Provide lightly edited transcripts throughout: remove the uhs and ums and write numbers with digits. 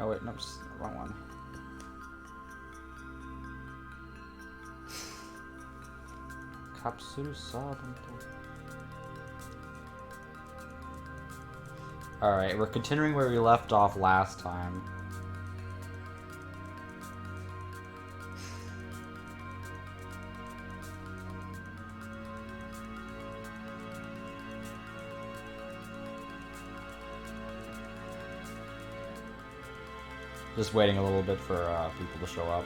Oh wait, no, wrong one. Kapsuru Sabanto. Alright, we're continuing where we left off last time. Just waiting a little bit for people to show up.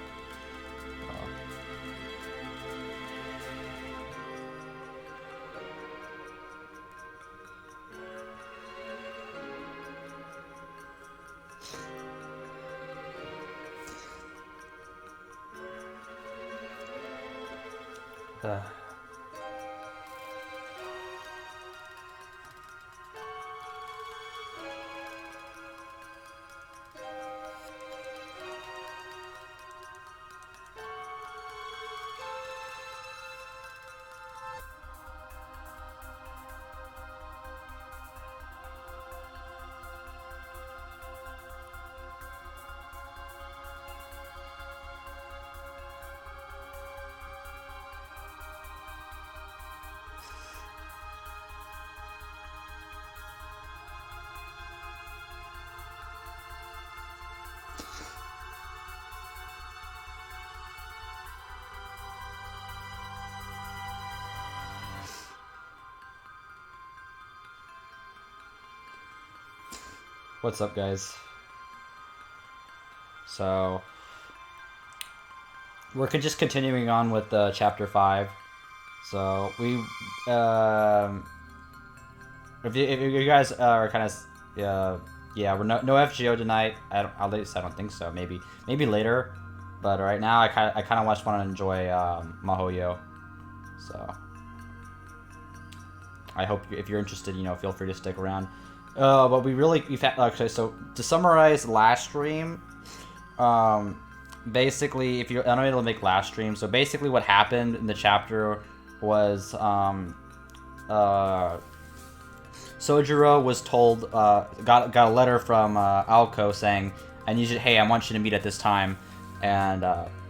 What's up, guys? So, we're just continuing on with chapter 5. So, if you guys are kind of, yeah, we're no FGO tonight. At least I don't think so. Maybe later, but right now I kind of just want to enjoy Mahoyo. So, I hope if you're interested, feel free to stick around. But okay, so to summarize last stream, basically, if you're unable to make last stream, so basically what happened in the chapter was, Sojiro was told, got a letter from, Alko saying, hey, I want you to meet at this time, and,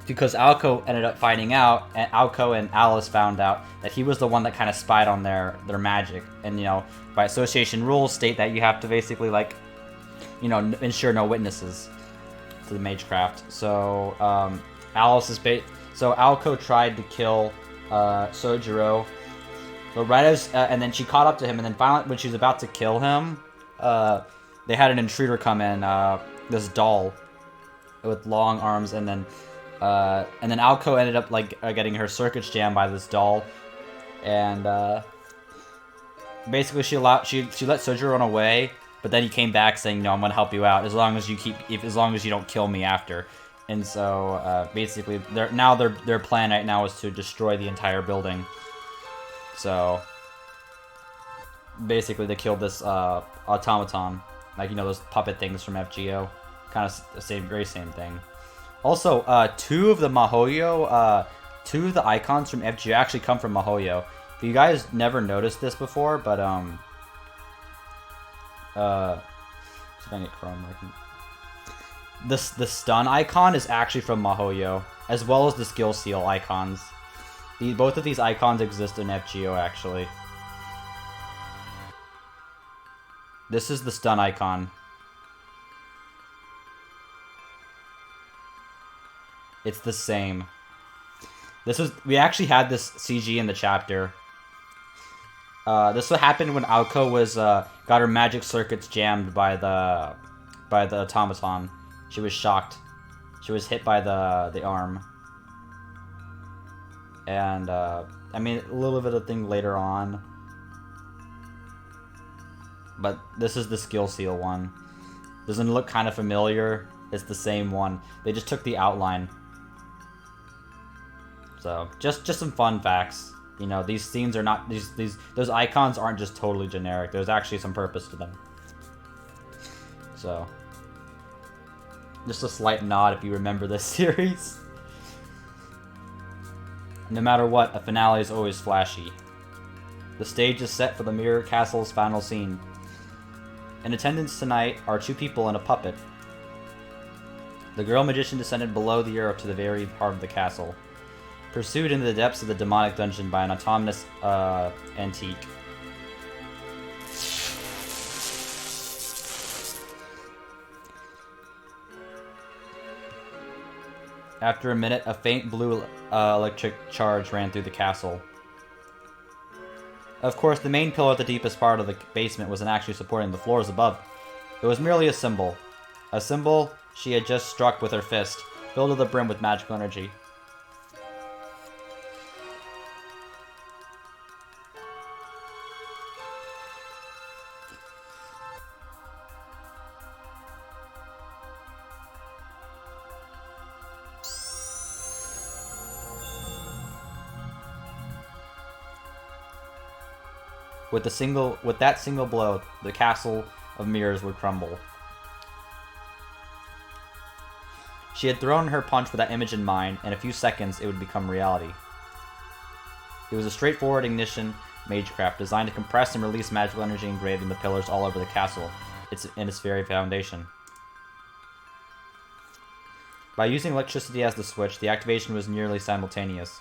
because Alko ended up finding out, and Alko and Alice found out that he was the one that kind of spied on their magic, and, by association rules state that you have to basically, ensure no witnesses to the magecraft. So, so Alko tried to kill, Sojiro, but right as, and then she caught up to him, and then finally, when she was about to kill him, they had an intruder come in, this doll with long arms, and then Alko ended up, getting her circuits jammed by this doll, and, basically she let Sojiro run away, but then he came back saying, no, I'm gonna help you out as long as you don't kill me after. And so, basically, their plan right now is to destroy the entire building. So, basically, they killed this, automaton. Those puppet things from FGO. Kind of the very same thing. Also, two of the icons from FGO actually come from Mahoyo. If you guys never noticed this before, but, see if I can get Chrome working. The stun icon is actually from Mahoyo, as well as the skill seal icons. Both of these icons exist in FGO, actually. This is the stun icon. It's the same. We actually had this CG in the chapter. This what happened when Alko got her magic circuits jammed by the automaton. She was shocked. She was hit by the arm. And a little bit of thing later on. But this is the skill seal one. Doesn't it look kind of familiar? It's the same one. They just took the outline. So, just some fun facts. These themes are not... Those icons aren't just totally generic. There's actually some purpose to them. So, just a slight nod if you remember this series. No matter what, a finale is always flashy. The stage is set for the Mirror Castle's final scene. In attendance tonight are 2 people and a puppet. The girl magician descended below the earth to the very heart of the castle, pursued into the depths of the demonic dungeon by an autonomous antique. After a minute, a faint blue electric charge ran through the castle. Of course, the main pillar at the deepest part of the basement wasn't actually supporting the floors above. It was merely a symbol. A symbol she had just struck with her fist, filled to the brim with magical energy. With that single blow, the castle of mirrors would crumble. She had thrown her punch with that image in mind, and in a few seconds it would become reality. It was a straightforward ignition magecraft designed to compress and release magical energy engraved in the pillars all over the castle, in its very foundation. By using electricity as the switch, the activation was nearly simultaneous.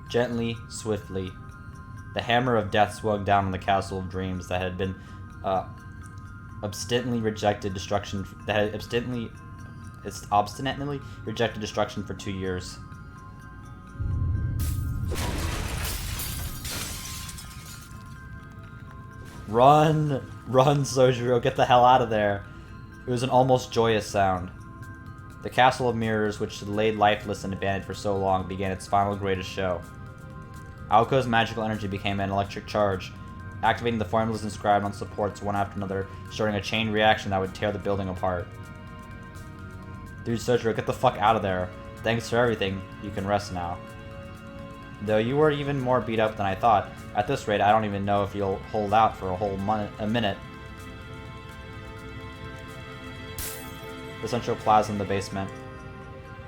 Gently, swiftly, the hammer of death swung down on the castle of dreams that had been obstinately rejected destruction. That had obstinately rejected destruction for 2 years. Run, run, Sojiro! Get the hell out of there! It was an almost joyous sound. The castle of mirrors, which had laid lifeless and abandoned for so long, began its final greatest show. Aoko's magical energy became an electric charge, activating the formulas inscribed on supports one after another, starting a chain reaction that would tear the building apart. Dude, Sojiro, get the fuck out of there. Thanks for everything. You can rest now. Though you were even more beat up than I thought. At this rate, I don't even know if you'll hold out for a minute. The central plaza in the basement.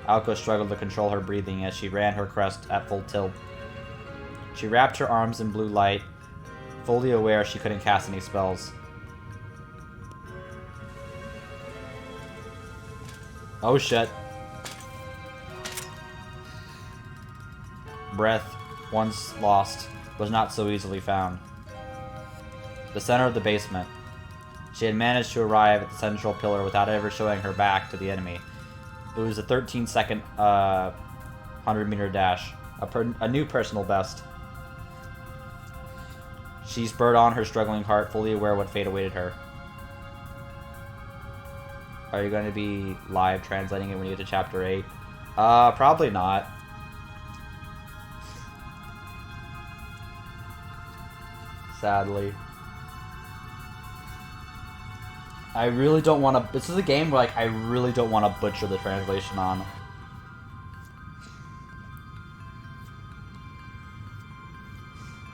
Aoko struggled to control her breathing as she ran her crest at full tilt. She wrapped her arms in blue light, fully aware she couldn't cast any spells. Oh shit. Breath, once lost, was not so easily found. The center of the basement. She had managed to arrive at the central pillar without ever showing her back to the enemy. It was a 13-second 100-meter dash, a new personal best. She spurred on, her struggling heart, fully aware what fate awaited her. Are you going to be live translating it when you get to chapter 8? Probably not. Sadly. I really don't want to... This is a game where, like, I really don't want to butcher the translation on.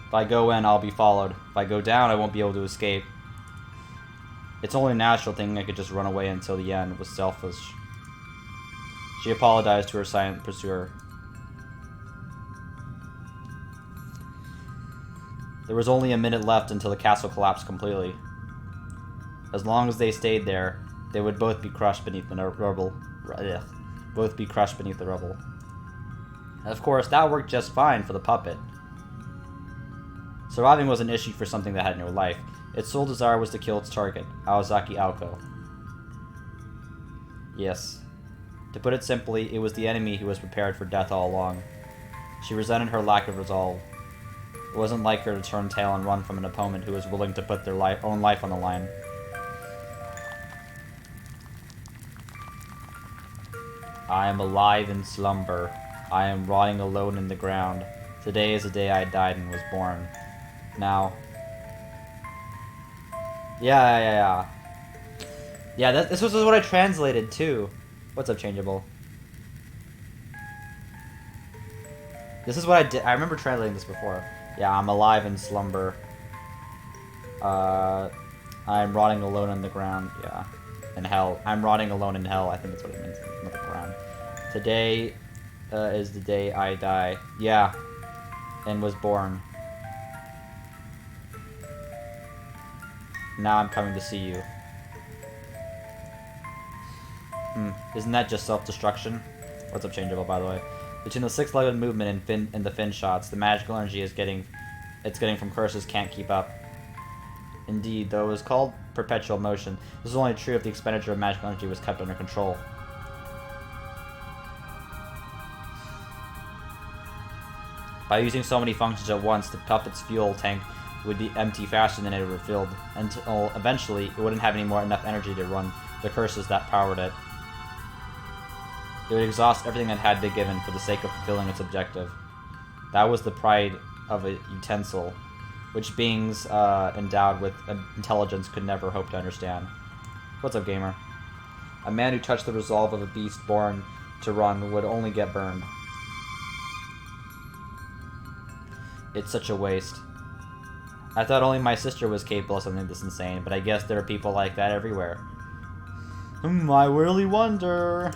If I go in, I'll be followed. If I go down, I won't be able to escape. It's only a natural thing I could just run away until the end. It was selfish. She apologized to her silent pursuer. There was only a minute left until the castle collapsed completely. As long as they stayed there, they would both be crushed beneath the rubble. Both be crushed beneath the rubble. And of course, that worked just fine for the puppet. Surviving was an issue for something that had no life. Its sole desire was to kill its target, Aozaki Aoko. Yes. To put it simply, it was the enemy who was prepared for death all along. She resented her lack of resolve. It wasn't like her to turn tail and run from an opponent who was willing to put their own life on the line. I am alive in slumber. I am rotting alone in the ground. Today is the day I died and was born. Now... Yeah, this was what I translated, too. What's up, Changeable? This is what I did. I remember translating this before. Yeah, I'm alive in slumber. I'm rotting alone in the ground. Yeah. In hell. I'm rotting alone in hell. I think that's what it means. Not the ground. Today is the day I die. Yeah. And was born. Now I'm coming to see you. Isn't that just self-destruction? What's up, Changeable, by the way? Between the six-legged movement and the fin shots, the magical energy it's getting from curses can't keep up. Indeed, though it was called perpetual motion, this is only true if the expenditure of magical energy was kept under control. By using so many functions at once, the puppet's fuel tank would be empty faster than it would filled, until eventually it wouldn't have enough energy to run the curses that powered it. It would exhaust everything it had been given for the sake of fulfilling its objective. That was the pride of a utensil, which beings endowed with intelligence could never hope to understand. What's up, gamer? A man who touched the resolve of a beast born to run would only get burned. It's such a waste. I thought only my sister was capable of something this insane, but I guess there are people like that everywhere. I really wonder.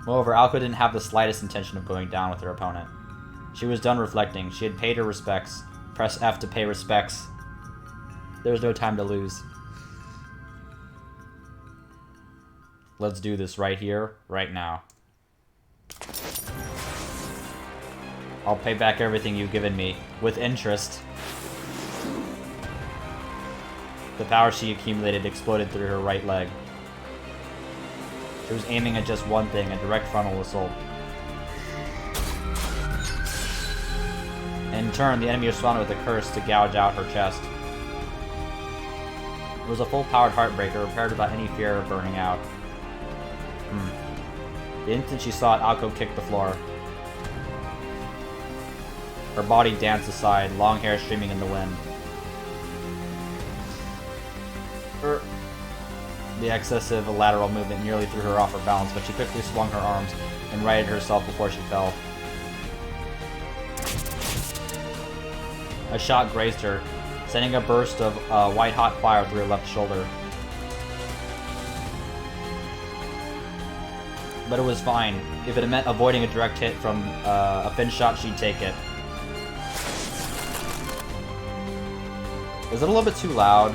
Moreover, Alco didn't have the slightest intention of going down with her opponent. She was done reflecting. She had paid her respects. Press F to pay respects. There was no time to lose. Let's do this right here, right now. I'll pay back everything you've given me, with interest. The power she accumulated exploded through her right leg. She was aiming at just one thing, a direct frontal assault. In turn, the enemy responded with a curse to gouge out her chest. It was a full-powered heartbreaker, repaired without any fear of burning out. The instant she saw it, Alco kicked the floor. Her body danced aside, long hair streaming in the wind. The excessive lateral movement nearly threw her off her balance, but she quickly swung her arms and righted herself before she fell. A shot grazed her, sending a burst of white-hot fire through her left shoulder. But it was fine. If it meant avoiding a direct hit from a fin shot, she'd take it. Is it a little bit too loud?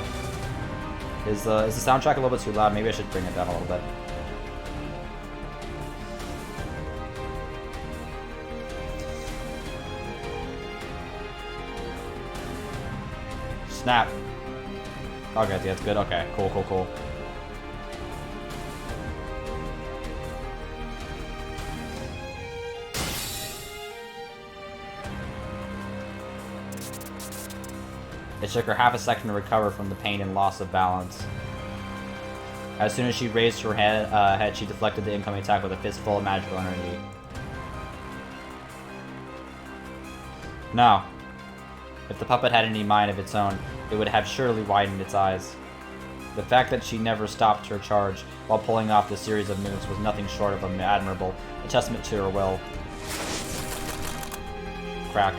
Is the soundtrack a little bit too loud? Maybe I should bring it down a little bit. Snap. Okay, that's good. Okay, cool. It took her half a second to recover from the pain and loss of balance. As soon as she raised her head, she deflected the incoming attack with a fistful of magical energy. Now, if the puppet had any mind of its own, it would have surely widened its eyes. The fact that she never stopped her charge while pulling off this series of moves was nothing short of admirable, a testament to her will. Crack.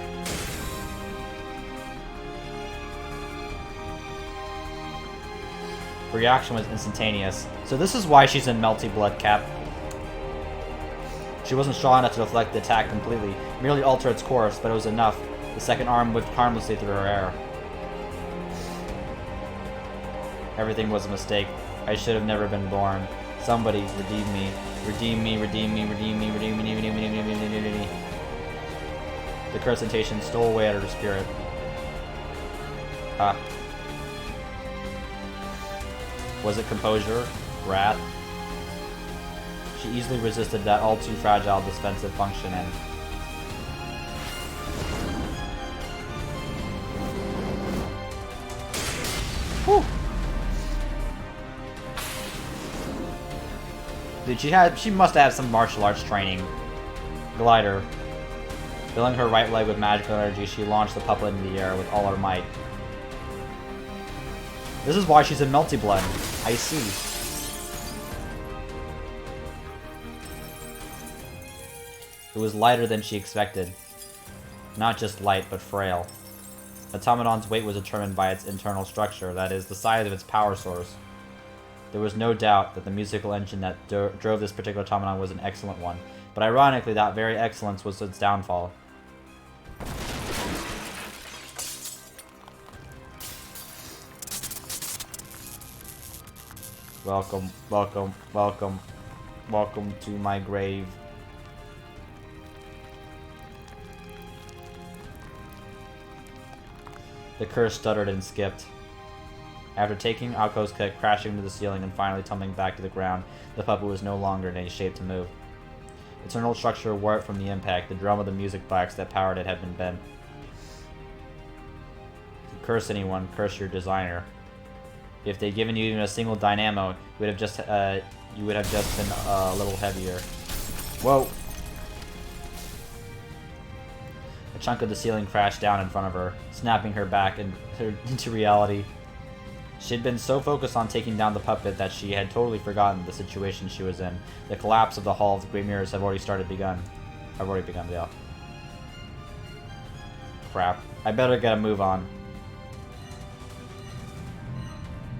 Her reaction was instantaneous. So this is why she's in Melty Blood, Cap. She wasn't strong enough to deflect the attack completely, merely alter its course, but it was enough. The second arm whipped harmlessly through her hair. Everything was a mistake. I should have never been born. Somebody redeem me. Redeem me, redeem me, redeem me, redeem me, redeem me, redeem me, redeem me, redeem me. The cursentation stole away out of her spirit. Was it composure? Wrath? She easily resisted that all too fragile defensive function and... Whew! Dude, she must have some martial arts training. Glider. Filling her right leg with magical energy, she launched the puppet into the air with all her might. This is why she's in Melty Blood. I see. It was lighter than she expected. Not just light, but frail. Automaton's weight was determined by its internal structure, that is, the size of its power source. There was no doubt that the musical engine that drove this particular automaton was an excellent one, but ironically that very excellence was its downfall. Welcome, welcome, welcome, welcome to my grave. The curse stuttered and skipped. After taking Aoko's kick, crashing into the ceiling, and finally tumbling back to the ground, the puppet was no longer in any shape to move. Its internal structure warped from the impact. The drum of the music box that powered it had been bent. If you curse anyone, curse your designer. If they'd given you even a single dynamo, you would have just been a little heavier. Whoa! A chunk of the ceiling crashed down in front of her, snapping her back into reality. She had been so focused on taking down the puppet that she had totally forgotten the situation she was in. The collapse of the Hall of the Great Mirrors have already begun, yeah. Crap. I better get a move on.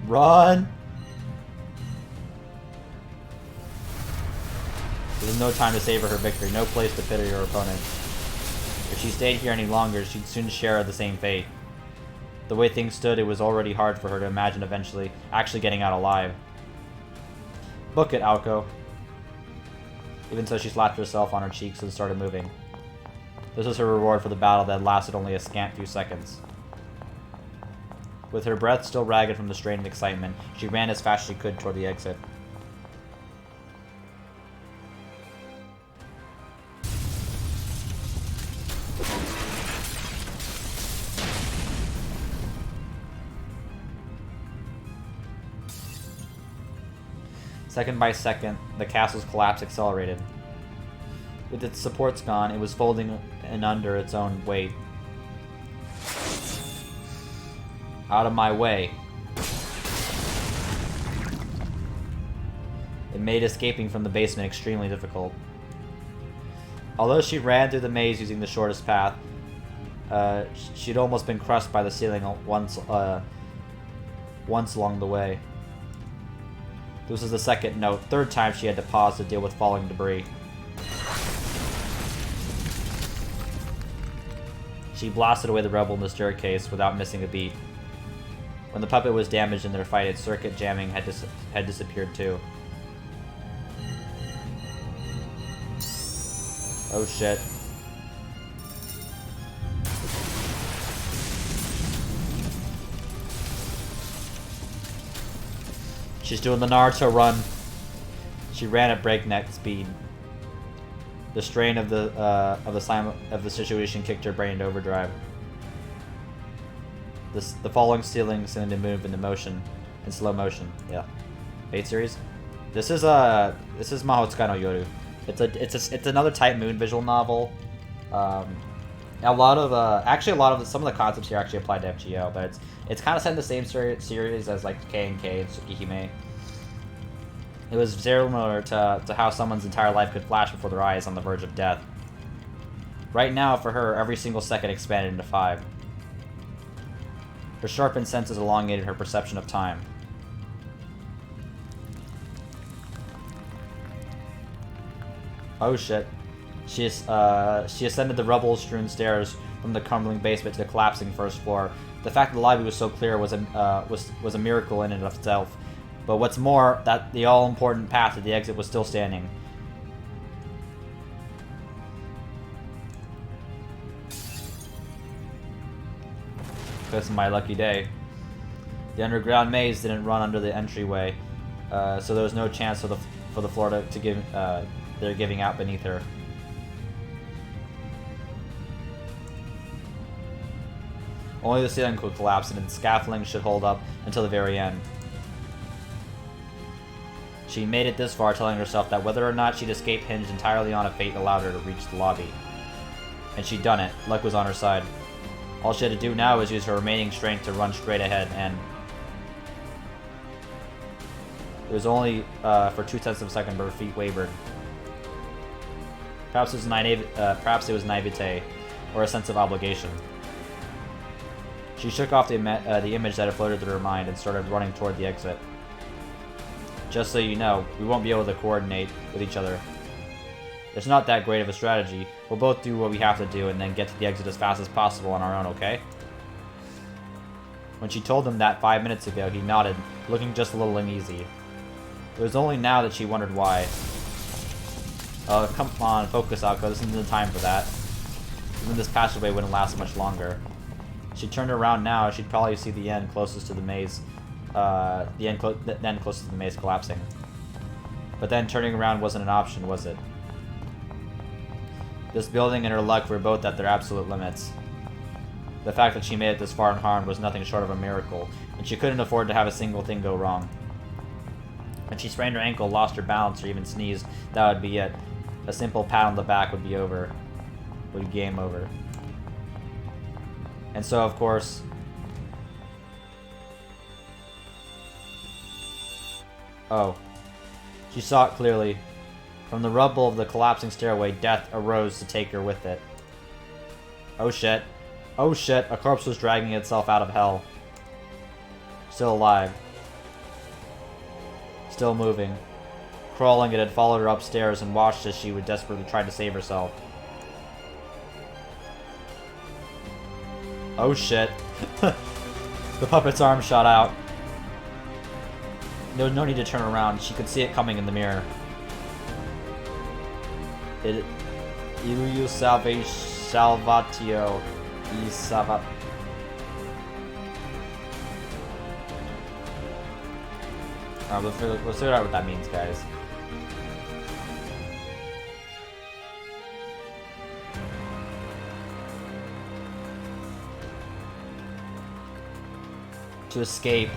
Run! There's no time to savor her victory, no place to pity her opponent. If she stayed here any longer, she'd soon share the same fate. The way things stood, it was already hard for her to imagine eventually actually getting out alive. Book it, Aoko. Even so, she slapped herself on her cheeks and started moving. This was her reward for the battle that lasted only a scant few seconds. With her breath still ragged from the strain of excitement, she ran as fast as she could toward the exit. Second by second, the castle's collapse accelerated. With its supports gone, it was folding in under its own weight. Out of my way. It made escaping from the basement extremely difficult. Although she ran through the maze using the shortest path, she'd almost been crushed by the ceiling once along the way. This was the second note, third time she had to pause to deal with falling debris. She blasted away the rebel in the staircase without missing a beat. When the puppet was damaged in their fight, its circuit jamming had disappeared too. Oh shit. She's doing the Naruto run. She ran at breakneck speed. The strain of the situation kicked her brain into overdrive. The falling ceiling seemed to move in slow motion. Yeah, Fate series. This is Mahotsukai no Yoru. It's another Type Moon visual novel. Some of the concepts here actually apply to FGO, but it's kind of set in the same series as like K and Tsukihime. It was similar to how someone's entire life could flash before their eyes on the verge of death. Right now, for her, every single second expanded into 5. Her sharpened senses elongated her perception of time. Oh shit. She ascended the rubble-strewn stairs from the crumbling basement to the collapsing first floor. The fact that the lobby was so clear was a miracle in and of itself. But what's more, that the all-important path to the exit was still standing. This is my lucky day. The underground maze didn't run under the entryway, so there was no chance for the floor to give they're giving out beneath her. Only the ceiling could collapse, and the scaffolding should hold up until the very end. She made it this far, telling herself that whether or not she'd escape hinged entirely on a fate that allowed her to reach the lobby. And she'd done it. Luck was on her side. All she had to do now was use her remaining strength to run straight ahead, and it was only for 0.2 of a second, but her feet wavered. Perhaps it was naivete, or a sense of obligation. She shook off the image that had floated through her mind and started running toward the exit. Just so you know, we won't be able to coordinate with each other. It's not that great of a strategy. We'll both do what we have to do and then get to the exit as fast as possible on our own, okay? When she told him that 5 minutes ago, he nodded, looking just a little uneasy. It was only now that she wondered why. Come on, focus, Alko. This isn't the time for that. Even this passageway wouldn't last much longer. If she turned around now, she'd probably see the end closest to the maze. The end closest to the maze collapsing. But then turning around wasn't an option, was it? This building and her luck were both at their absolute limits. The fact that she made it this far unharmed was nothing short of a miracle, and she couldn't afford to have a single thing go wrong. When she sprained her ankle, lost her balance, or even sneezed, that would be it. A simple pat on the back would be over. Would be game over. And so, of course... Oh. She saw it clearly. From the rubble of the collapsing stairway, death arose to take her with it. Oh shit. Oh shit, a corpse was dragging itself out of hell. Still alive. Still moving. Crawling, it had followed her upstairs and watched as she would desperately try to save herself. Oh shit. The puppet's arm shot out. There was no need to turn around. She could see it coming in the mirror. Iluio salvatio. Isavat. Alright, let's figure out what that means, guys. To escape.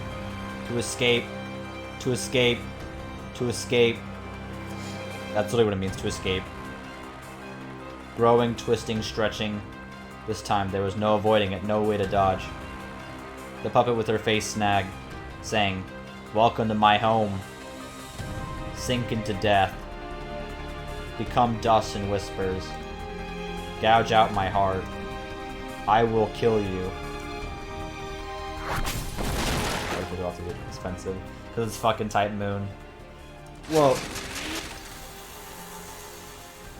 To escape. To escape. To escape. That's literally what it means, to escape. Growing, twisting, stretching. This time, there was no avoiding it, no way to dodge. The puppet with her face snagged, saying, "Welcome to my home. Sink into death. Become dust and whispers. Gouge out my heart. I will kill you." It'll have to get expensive. Because it's fucking Titan Moon. Whoa.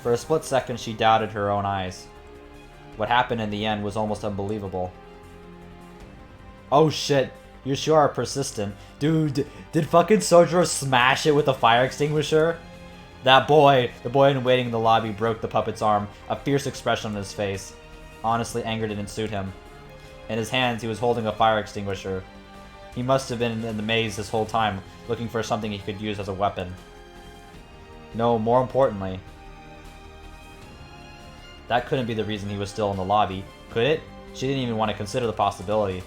For a split second, she doubted her own eyes. What happened in the end was almost unbelievable. Oh shit, you sure are persistent. Dude, did fucking Sojiro smash it with a fire extinguisher? That boy, the boy in waiting in the lobby, broke the puppet's arm, a fierce expression on his face. Honestly, anger didn't suit him. In his hands, he was holding a fire extinguisher. He must have been in the maze this whole time, looking for something he could use as a weapon. No, more importantly, that couldn't be the reason he was still in the lobby, could it? She didn't even want to consider the possibility.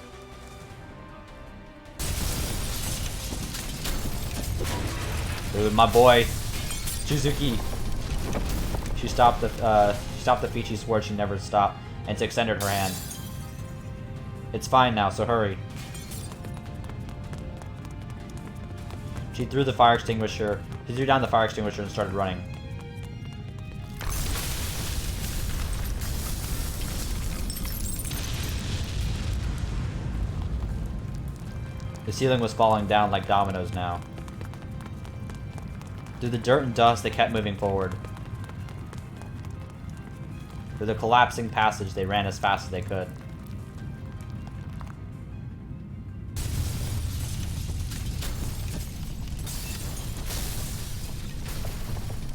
Dude, my boy, Shizuki. She stopped the feat she swore she'd never stop, and extended her hand. It's fine now, so hurry. She threw down the fire extinguisher and started running. The ceiling was falling down like dominoes now. Through the dirt and dust, they kept moving forward. Through the collapsing passage, they ran as fast as they could.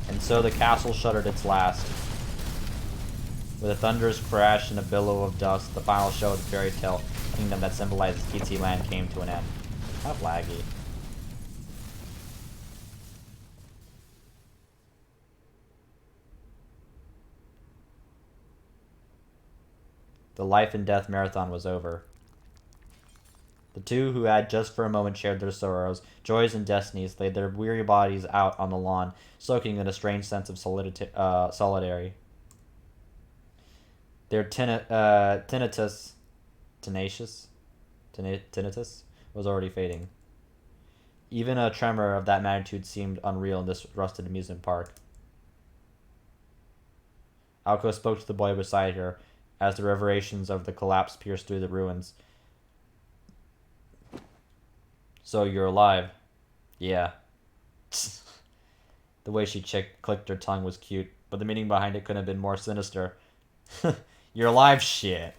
And so the castle shuddered its last. With a thunderous crash and a billow of dust, the final show of the fairy tale kingdom that symbolizes PT Land came to an end. How laggy. The life and death marathon was over. The two who had just for a moment shared their sorrows, joys, and destinies laid their weary bodies out on the lawn, soaking in a strange sense of solidarity. Their tinnitus was already fading. Even a tremor of that magnitude seemed unreal in this rusted amusement park. Alko spoke to the boy beside her as the reverberations of the collapse pierced through the ruins. "So you're alive?" "Yeah." The way she clicked her tongue was cute, but the meaning behind it couldn't have been more sinister. You're alive, shit.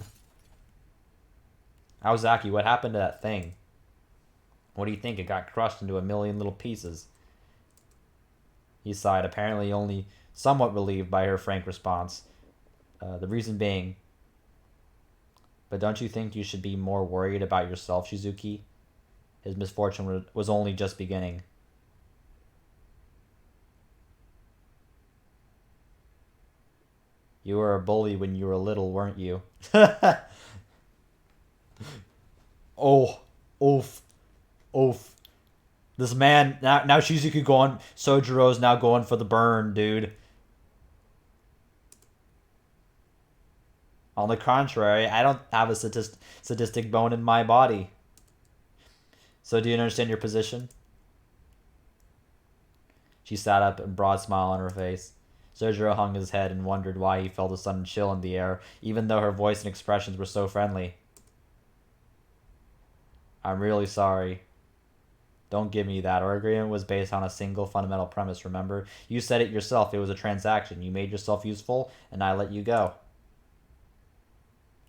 Aozaki, what happened to that thing? What do you think? It got crushed into a million little pieces. He sighed, apparently only somewhat relieved by her frank response. The reason being... But don't you think you should be more worried about yourself, Shizuki? His misfortune was only just beginning. You were a bully when you were little, weren't you? Oh, oof, oof. This man, now Shizuki going, Sojiro's now going for the burn, dude. On the contrary, I don't have a sadistic bone in my body. So do you understand your position? She sat up, a broad smile on her face. Sojiro hung his head and wondered why he felt a sudden chill in the air, even though her voice and expressions were so friendly. I'm really sorry. Don't give me that. Our agreement was based on a single fundamental premise, remember? You said it yourself. It was a transaction. You made yourself useful, and I let you go.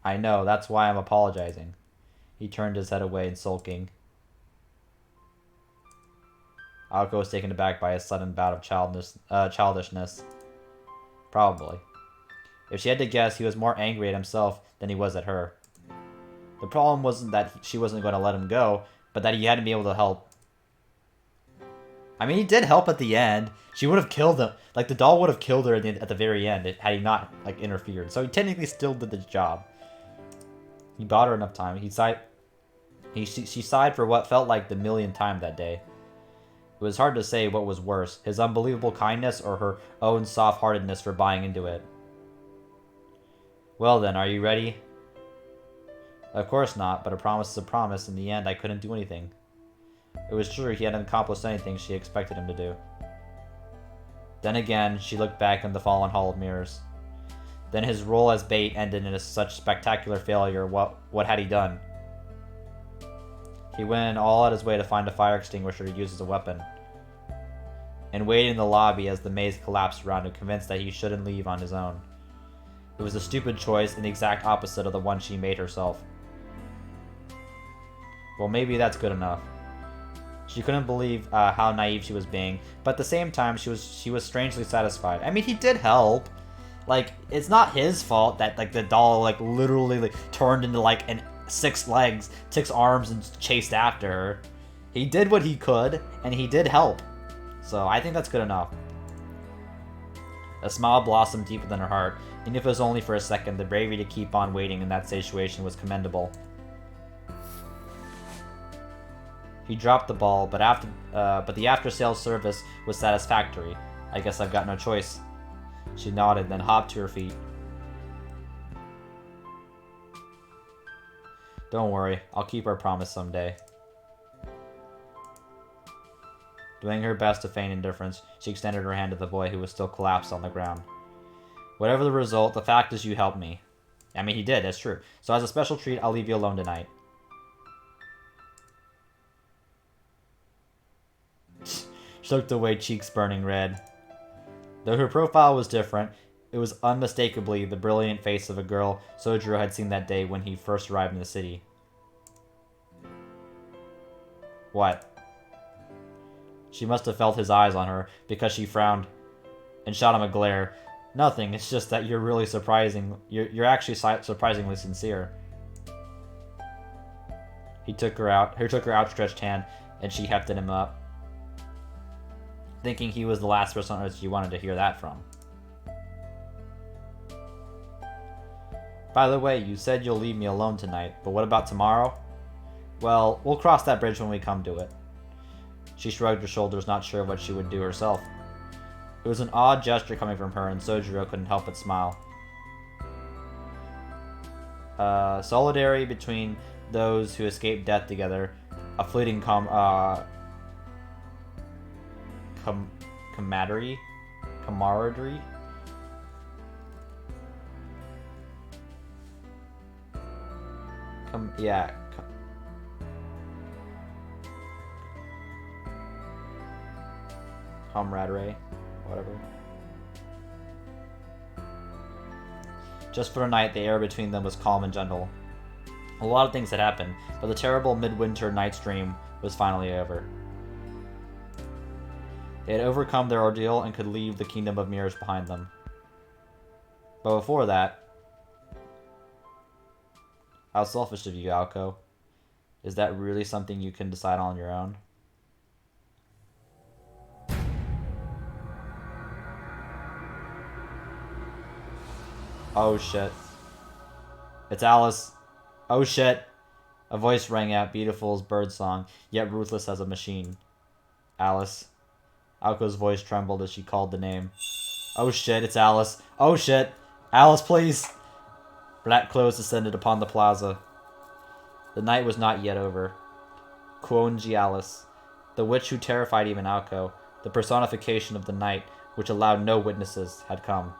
I know. That's why I'm apologizing. He turned his head away, sulking. Aoko was taken aback by a sudden bout of childishness. Probably. If she had to guess, he was more angry at himself than he was at her. The problem wasn't that she wasn't going to let him go, but that he hadn't been able to help. I mean, he did help at the end. She would have killed him. Like, the doll would have killed her at the very end had he not, like, interfered. So he technically still did the job. He bought her enough time. She sighed for what felt like the millionth time that day. It was hard to say what was worse, his unbelievable kindness or her own soft-heartedness for buying into it. Well then, are you ready? Of course not, but a promise is a promise. In the end, I couldn't do anything. It was true, he hadn't accomplished anything she expected him to do. Then again, she looked back in the fallen hall of mirrors. Then his role as bait ended in such spectacular failure. What had he done? He went all out his way to find a fire extinguisher to use as a weapon, and waited in the lobby as the maze collapsed around him, convinced that he shouldn't leave on his own. It was a stupid choice and the exact opposite of the one she made herself. Well, maybe that's good enough. She couldn't believe how naive she was being, but at the same time, she was strangely satisfied. I mean, he did help. Like, it's not his fault that, like, the doll, like, literally, like, turned into, like, 6 legs, 6 arms, and chased after her. He did what he could, and he did help. So, I think that's good enough. A smile blossomed deep within her heart, and if it was only for a second, the bravery to keep on waiting in that situation was commendable. He dropped the ball, but the after-sales service was satisfactory. I guess I've got no choice. She nodded, then hopped to her feet. Don't worry, I'll keep our promise someday. Doing her best to feign indifference, she extended her hand to the boy who was still collapsed on the ground. Whatever the result, the fact is you helped me. I mean, he did, that's true. So as a special treat, I'll leave you alone tonight. She looked away, cheeks burning red. Though her profile was different, it was unmistakably the brilliant face of a girl Sojiro had seen that day when he first arrived in the city. What? She must have felt his eyes on her, because she frowned and shot him a glare. Nothing, it's just that you're really surprising. You're actually surprisingly sincere. He took her outstretched hand, and she hefted him up, thinking he was the last person on earth she wanted to hear that from. By the way, you said you'll leave me alone tonight, but what about tomorrow? Well, we'll cross that bridge when we come to it. She shrugged her shoulders, not sure what she would do herself. It was an odd gesture coming from her, and Sojiro couldn't help but smile. Solidarity between those who escaped death together, a fleeting camaraderie? Yeah. camaraderie, whatever. Just for a night, the air between them was calm and gentle. A lot of things had happened, but the terrible midwinter night's dream was finally over. They had overcome their ordeal and could leave the kingdom of mirrors behind them. But before that... How selfish of you, Alco. Is that really something you can decide on your own? Oh shit. It's Alice. Oh shit. A voice rang out, beautiful as birdsong, yet ruthless as a machine. Alice. Alco's voice trembled as she called the name. Oh shit, it's Alice. Oh shit. Alice, please. Black clouds descended upon the plaza. The night was not yet over. Kuonji Alice, the witch who terrified even Alco, the personification of the night, which allowed no witnesses, had come.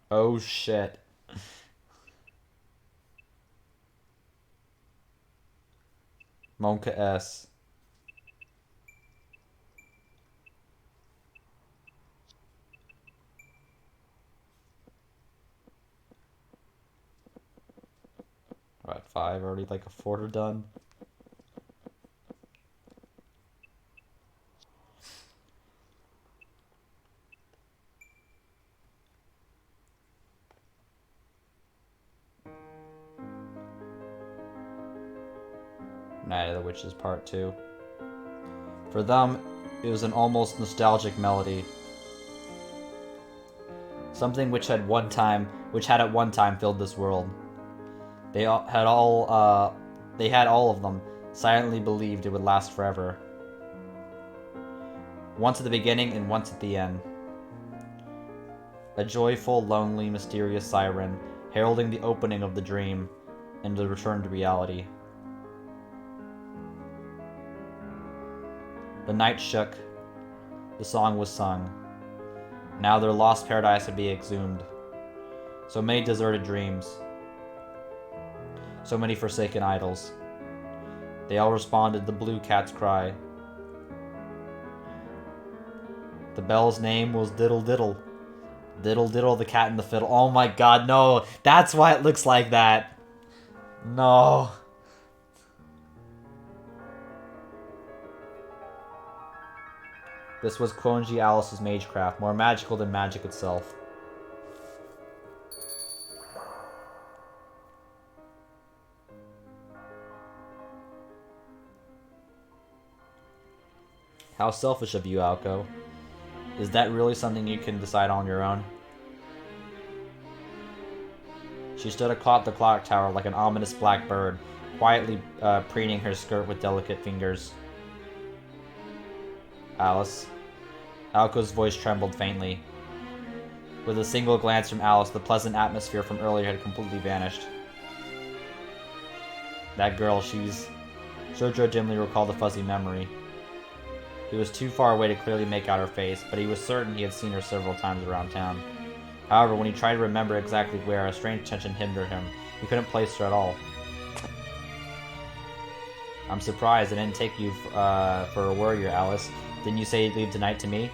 Oh shit. Monka S. What, 5? Already like a quarter done? Night of the Witches Part 2. For them, it was an almost nostalgic melody. Something which had at one time filled this world. They had all of them silently believed it would last forever. Once at the beginning and once at the end. A joyful, lonely, mysterious siren, heralding the opening of the dream and the return to reality. The night shook. The song was sung. Now their lost paradise would be exhumed. So many deserted dreams. So many forsaken idols. They all responded to the blue cat's cry. The bell's name was Diddle Diddle. Diddle Diddle, the cat and the fiddle. Oh my god, no! That's why it looks like that! No! This was Kuonji Alice's magecraft, more magical than magic itself. How selfish of you, Alco. Is that really something you can decide on your own? She stood atop the clock tower like an ominous black bird, quietly preening her skirt with delicate fingers. Alice. Alco's voice trembled faintly. With a single glance from Alice, the pleasant atmosphere from earlier had completely vanished. That girl, Sergio dimly recalled a fuzzy memory. He was too far away to clearly make out her face, but he was certain he had seen her several times around town. However, when he tried to remember exactly where, a strange tension hindered him. He couldn't place her at all. I'm surprised I didn't take you for a warrior, Alice. Didn't you say you'd leave tonight to me?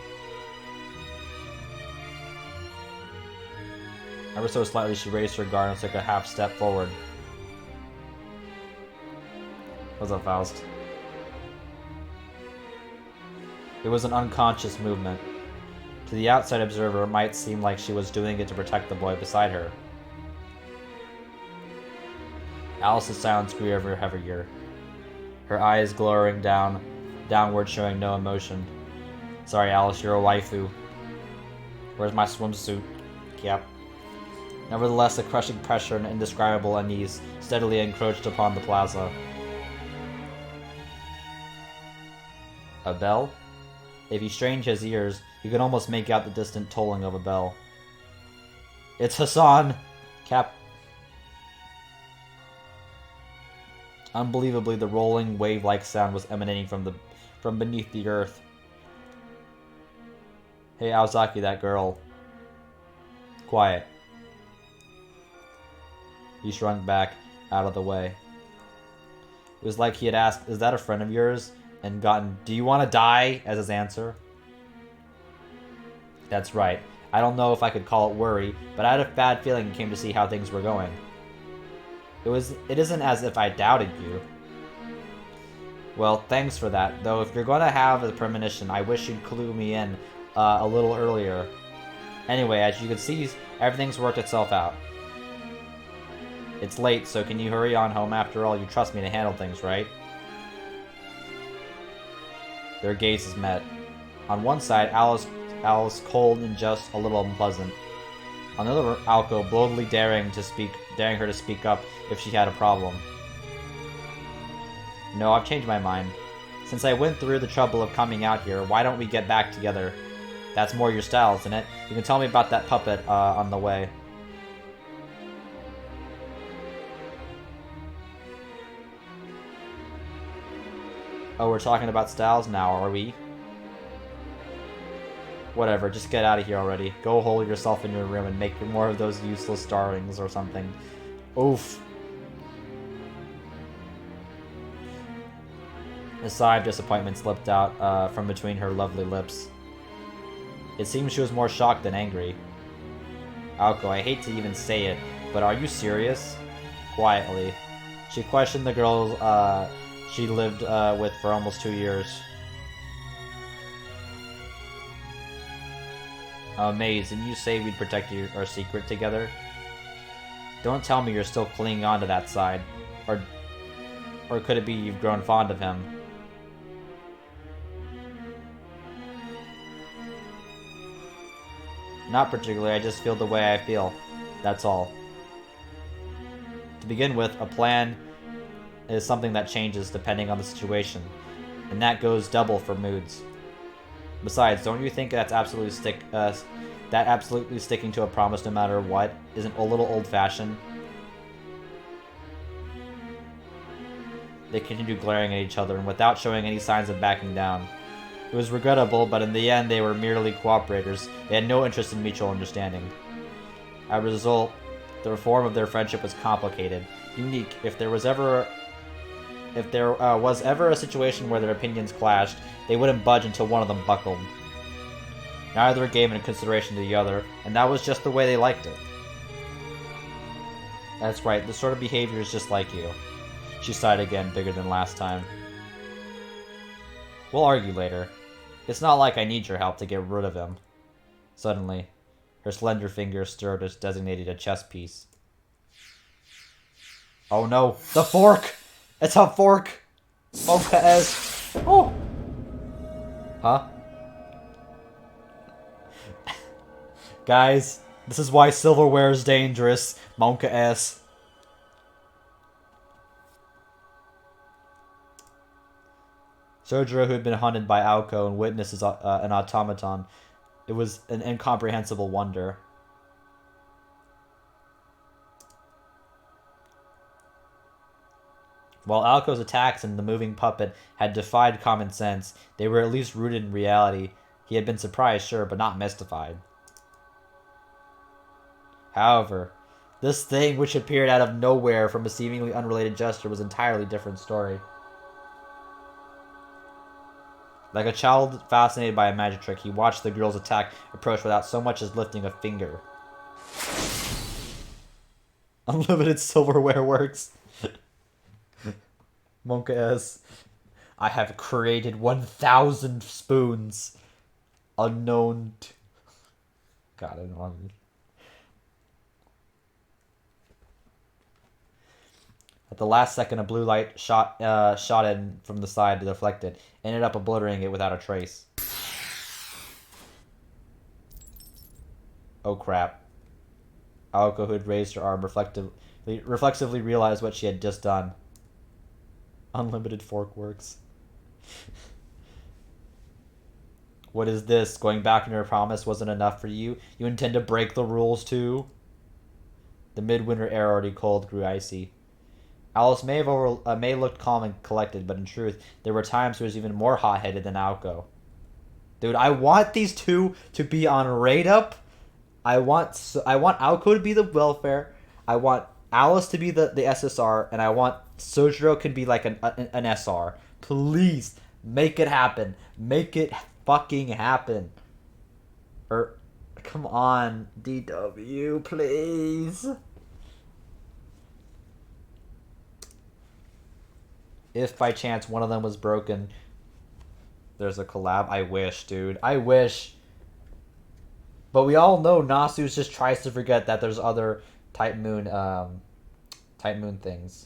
Ever so slightly, she raised her guard and took a half step forward. What's up, Faust? It was an unconscious movement. To the outside observer, it might seem like she was doing it to protect the boy beside her. Alice's silence grew ever heavier. Her eyes glowering downward, showing no emotion. Sorry, Alice, you're a waifu. Where's my swimsuit? Yep. Nevertheless, a crushing pressure and indescribable unease steadily encroached upon the plaza. A bell? If he strained his ears, he could almost make out the distant tolling of a bell. It's Hassan! Unbelievably, the rolling, wave-like sound was emanating from beneath the earth. Hey, Aozaki, that girl. Quiet. He shrunk back, out of the way. It was like he had asked, "Is that a friend of yours?" and gotten, "Do you want to die?" as his answer. That's right. I don't know if I could call it worry, but I had a bad feeling he came to see how things were going. It isn't as if I doubted you. Well, thanks for that, though if you're going to have a premonition, I wish you'd clue me in a little earlier. Anyway, as you can see, everything's worked itself out. It's late, so can you hurry on home? After all, you trust me to handle things, right? Their gazes met. On one side, Alice cold and just a little unpleasant. On the other, Alco boldly daring her to speak up if she had a problem. No, I've changed my mind. Since I went through the trouble of coming out here, why don't we get back together? That's more your style, isn't it? You can tell me about that puppet on the way. Oh, we're talking about styles now, are we? Whatever, just get out of here already. Go hole yourself in your room and make more of those useless starlings or something. Oof. A sigh of disappointment slipped out from between her lovely lips. It seemed she was more shocked than angry. Aoko, I hate to even say it, but are you serious? Quietly. She questioned the girl she lived with for almost 2 years. I'm amazed, didn't you say we'd protect our secret together? Don't tell me you're still clinging on to that side. Or could it be you've grown fond of him? Not particularly, I just feel the way I feel. That's all. To begin with, a plan is something that changes depending on the situation, and that goes double for moods. Besides, don't you think that's absolutely sticking to a promise no matter what isn't a little old-fashioned? They continued glaring at each other, and without showing any signs of backing down. It was regrettable, but in the end they were merely cooperators. They had no interest in mutual understanding. As a result, the reform of their friendship was complicated, unique. If there was ever a situation where their opinions clashed, they wouldn't budge until one of them buckled. Neither gave any consideration to the other, and that was just the way they liked it. That's right, this sort of behavior is just like you. She sighed again, bigger than last time. We'll argue later. It's not like I need your help to get rid of him. Suddenly, her slender fingers stirred as designated a chess piece. Oh no, the fork! It's a fork! Monka S. Oh! Huh? Guys, this is why silverware is dangerous. Monka S. Sojiro, who had been hunted by Aoko and witnessed as an automaton, it was an incomprehensible wonder. While Aoko's attacks and the moving puppet had defied common sense, they were at least rooted in reality. He had been surprised, sure, but not mystified. However, this thing which appeared out of nowhere from a seemingly unrelated gesture was an entirely different story. Like a child fascinated by a magic trick, he watched the girl's attack approach without so much as lifting a finger. Unlimited silverware works. Monka S. I have created 1,000 spoons. Unknown. God, I don't want to. At the last second, a blue light shot in from the side to deflect it, ended up obliterating it without a trace. Oh crap. Aoko, who had raised her arm, reflexively realized what she had just done. Unlimited fork works. What is this? Going back on your promise wasn't enough for you? You intend to break the rules too? The midwinter air, already cold, grew icy. Alice may looked calm and collected, but in truth, there were times she was even more hot-headed than Aoko. Dude, I want these two to be on rate up. I want Aoko to be the welfare. I want Alice to be the SSR, and I want Sojiro can be like an SR. Please make it happen. Make it fucking happen. Or, come on, DW, please. If by chance one of them was broken, there's a collab. I wish, dude. I wish. But we all know Nasu just tries to forget that there's other Type Moon things.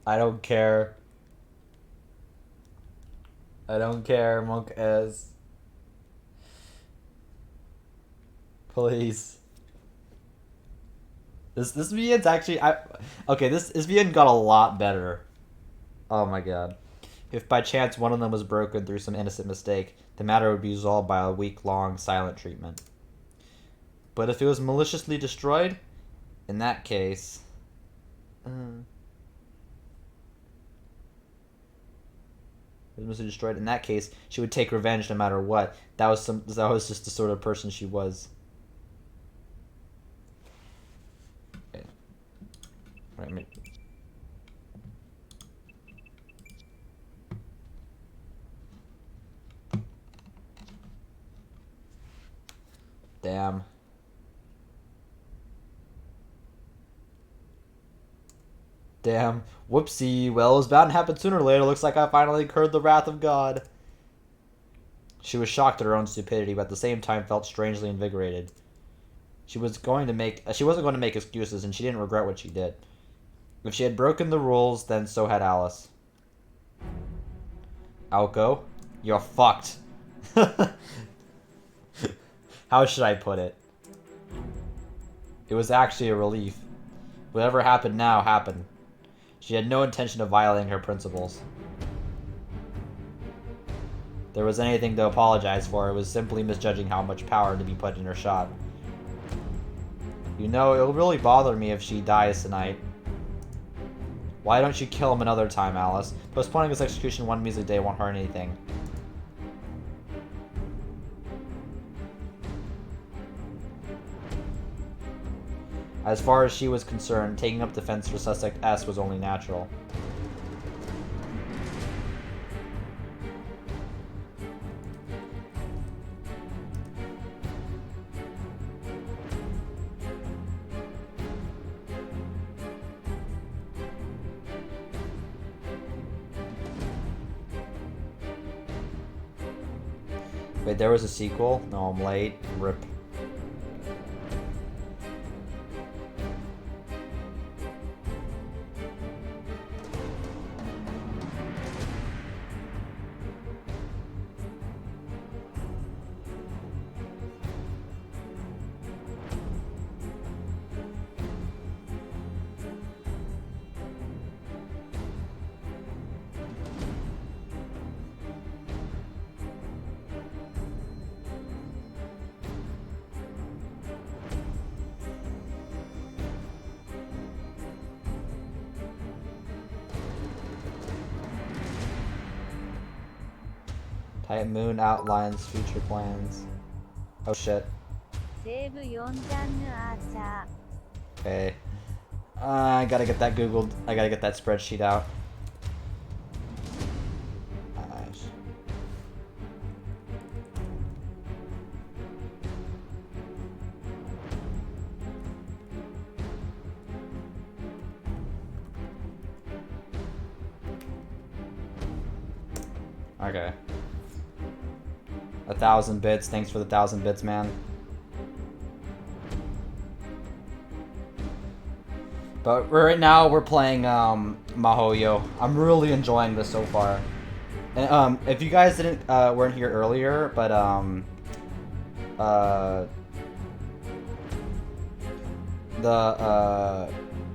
I don't care. I don't care, Monk S. Please. This VN's actually this VN got a lot better. Oh my god. If by chance one of them was broken through some innocent mistake, the matter would be resolved by a week-long silent treatment. But if it was maliciously destroyed, in that case, destroyed. In that case, she would take revenge no matter what. That was just the sort of person she was. Okay. Right, damn. Damn. Whoopsie. Well, it was bound to happen sooner or later. Looks like I finally incurred the wrath of God. She was shocked at her own stupidity, but at the same time felt strangely invigorated. She wasn't going to make excuses, and she didn't regret what she did. If she had broken the rules, then so had Alice. Aoko, you're fucked. How should I put it? It was actually a relief. Whatever happened now happened. She had no intention of violating her principles. If there was anything to apologize for, it was simply misjudging how much power to be put in her shot. You know, it'll really bother me if she dies tonight. Why don't you kill him another time, Alice? Postponing his execution one measly day won't hurt anything. As far as she was concerned, taking up defense for suspect S was only natural. Wait, there was a sequel? No, I'm late. RIP. Type Moon outlines future plans. Oh shit. Okay. I gotta get that Googled. I gotta get that spreadsheet out. Nice. Okay. 1,000 bits. Thanks for the 1,000 bits, man. But right now we're playing Mahoyo. I'm really enjoying this so far. And if you guys didn't weren't here earlier, but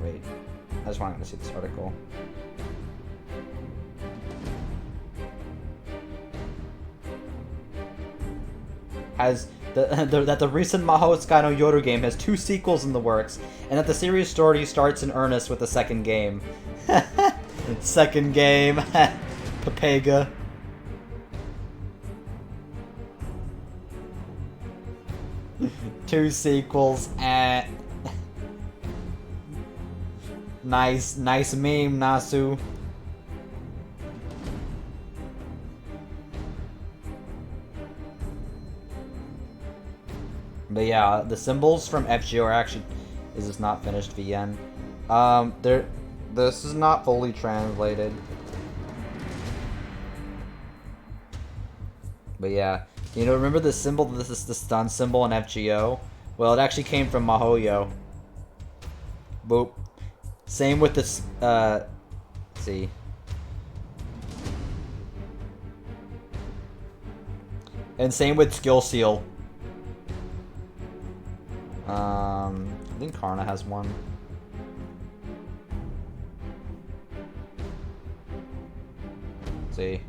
wait, I just wanted to see this article. Has that the recent Mahou Sky no Yoru game has 2 sequels in the works, and that the series story starts in earnest with the second game. Second game. Papega. Two sequels. Nice meme, Nasu. But yeah, the symbols from FGO are actually... Is this not finished, VN? This is not fully translated. But yeah. You know, remember the symbol, this is the stun symbol in FGO? Well, it actually came from Mahoyo. Boop. Same with this, let's see. And same with Skill Seal. I think Karna has one. Let's see.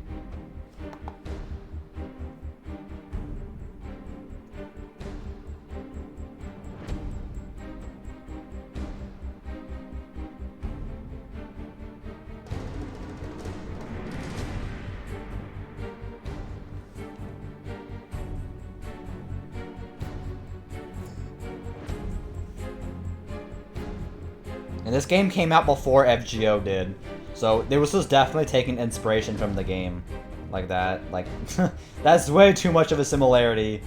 And this game came out before FGO did, so it was just definitely taking inspiration from the game, like that. Like, that's way too much of a similarity.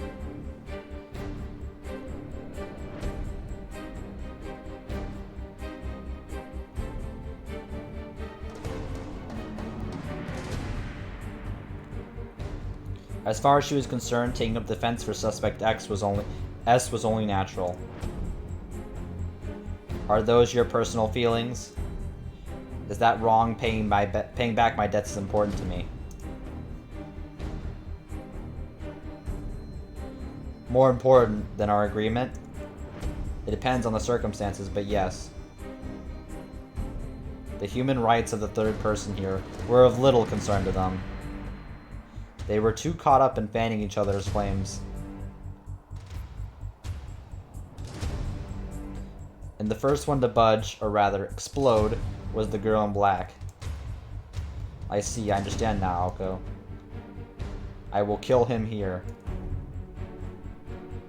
As far as she was concerned, taking up defense for Suspect X was only natural. Are those your personal feelings? Is that wrong? Paying back my debts is important to me. More important than our agreement? It depends on the circumstances, but yes. The human rights of the third person here were of little concern to them. They were too caught up in fanning each other's flames. And the first one to budge, or rather explode, was the girl in black. I see, I understand now, Alko. I will kill him here.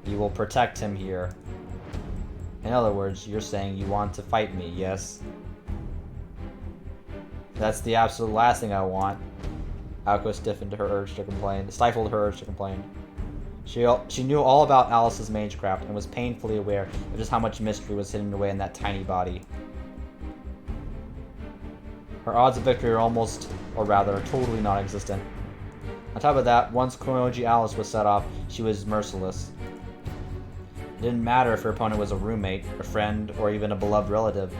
You will protect him here. In other words, you're saying you want to fight me, yes? That's the absolute last thing I want. Alko stifled her urge to complain. She knew all about Alice's magecraft and was painfully aware of just how much mystery was hidden away in that tiny body. Her odds of victory are almost, or rather, totally non-existent. On top of that, once Konoji Alice was set off, she was merciless. It didn't matter if her opponent was a roommate, a friend, or even a beloved relative.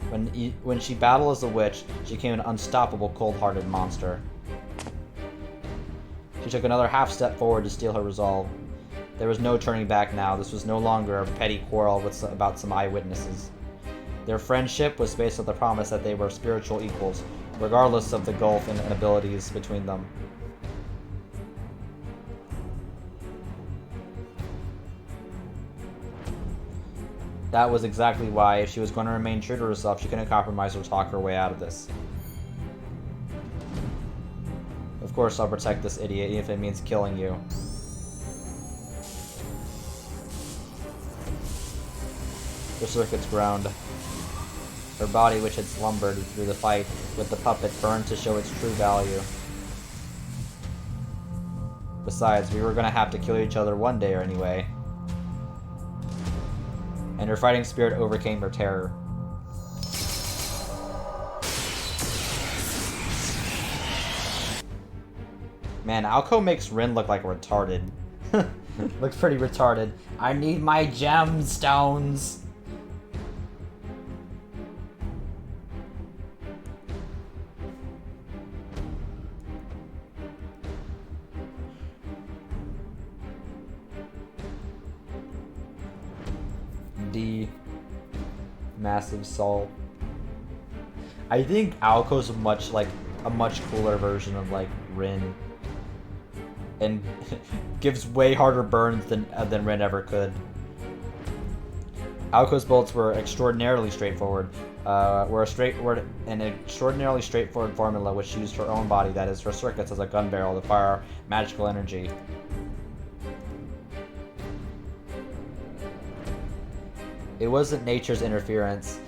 When she battled as a witch, she became an unstoppable, cold-hearted monster. She took another half step forward to steal her resolve. There was no turning back now. This was no longer a petty quarrel about some eyewitnesses. Their friendship was based on the promise that they were spiritual equals, regardless of the gulf in abilities between them. That was exactly why, if she was going to remain true to herself, she couldn't compromise or talk her way out of this. Of course I'll protect this idiot, even if it means killing you. The circuits ground. Her body, which had slumbered through the fight with the puppet, burned to show its true value. Besides, we were gonna have to kill each other one day anyway. And her fighting spirit overcame her terror. Man, Alco makes Rin look like retarded. Looks pretty retarded. I need my gemstones! D. Massive soul. I think Alco's a much cooler version of like Rin. And gives way harder burns than Rin ever could. Alco's bullets were extraordinarily straightforward. An extraordinarily straightforward formula which used her own body, that is, her circuits, as a gun barrel to fire magical energy. It wasn't nature's interference,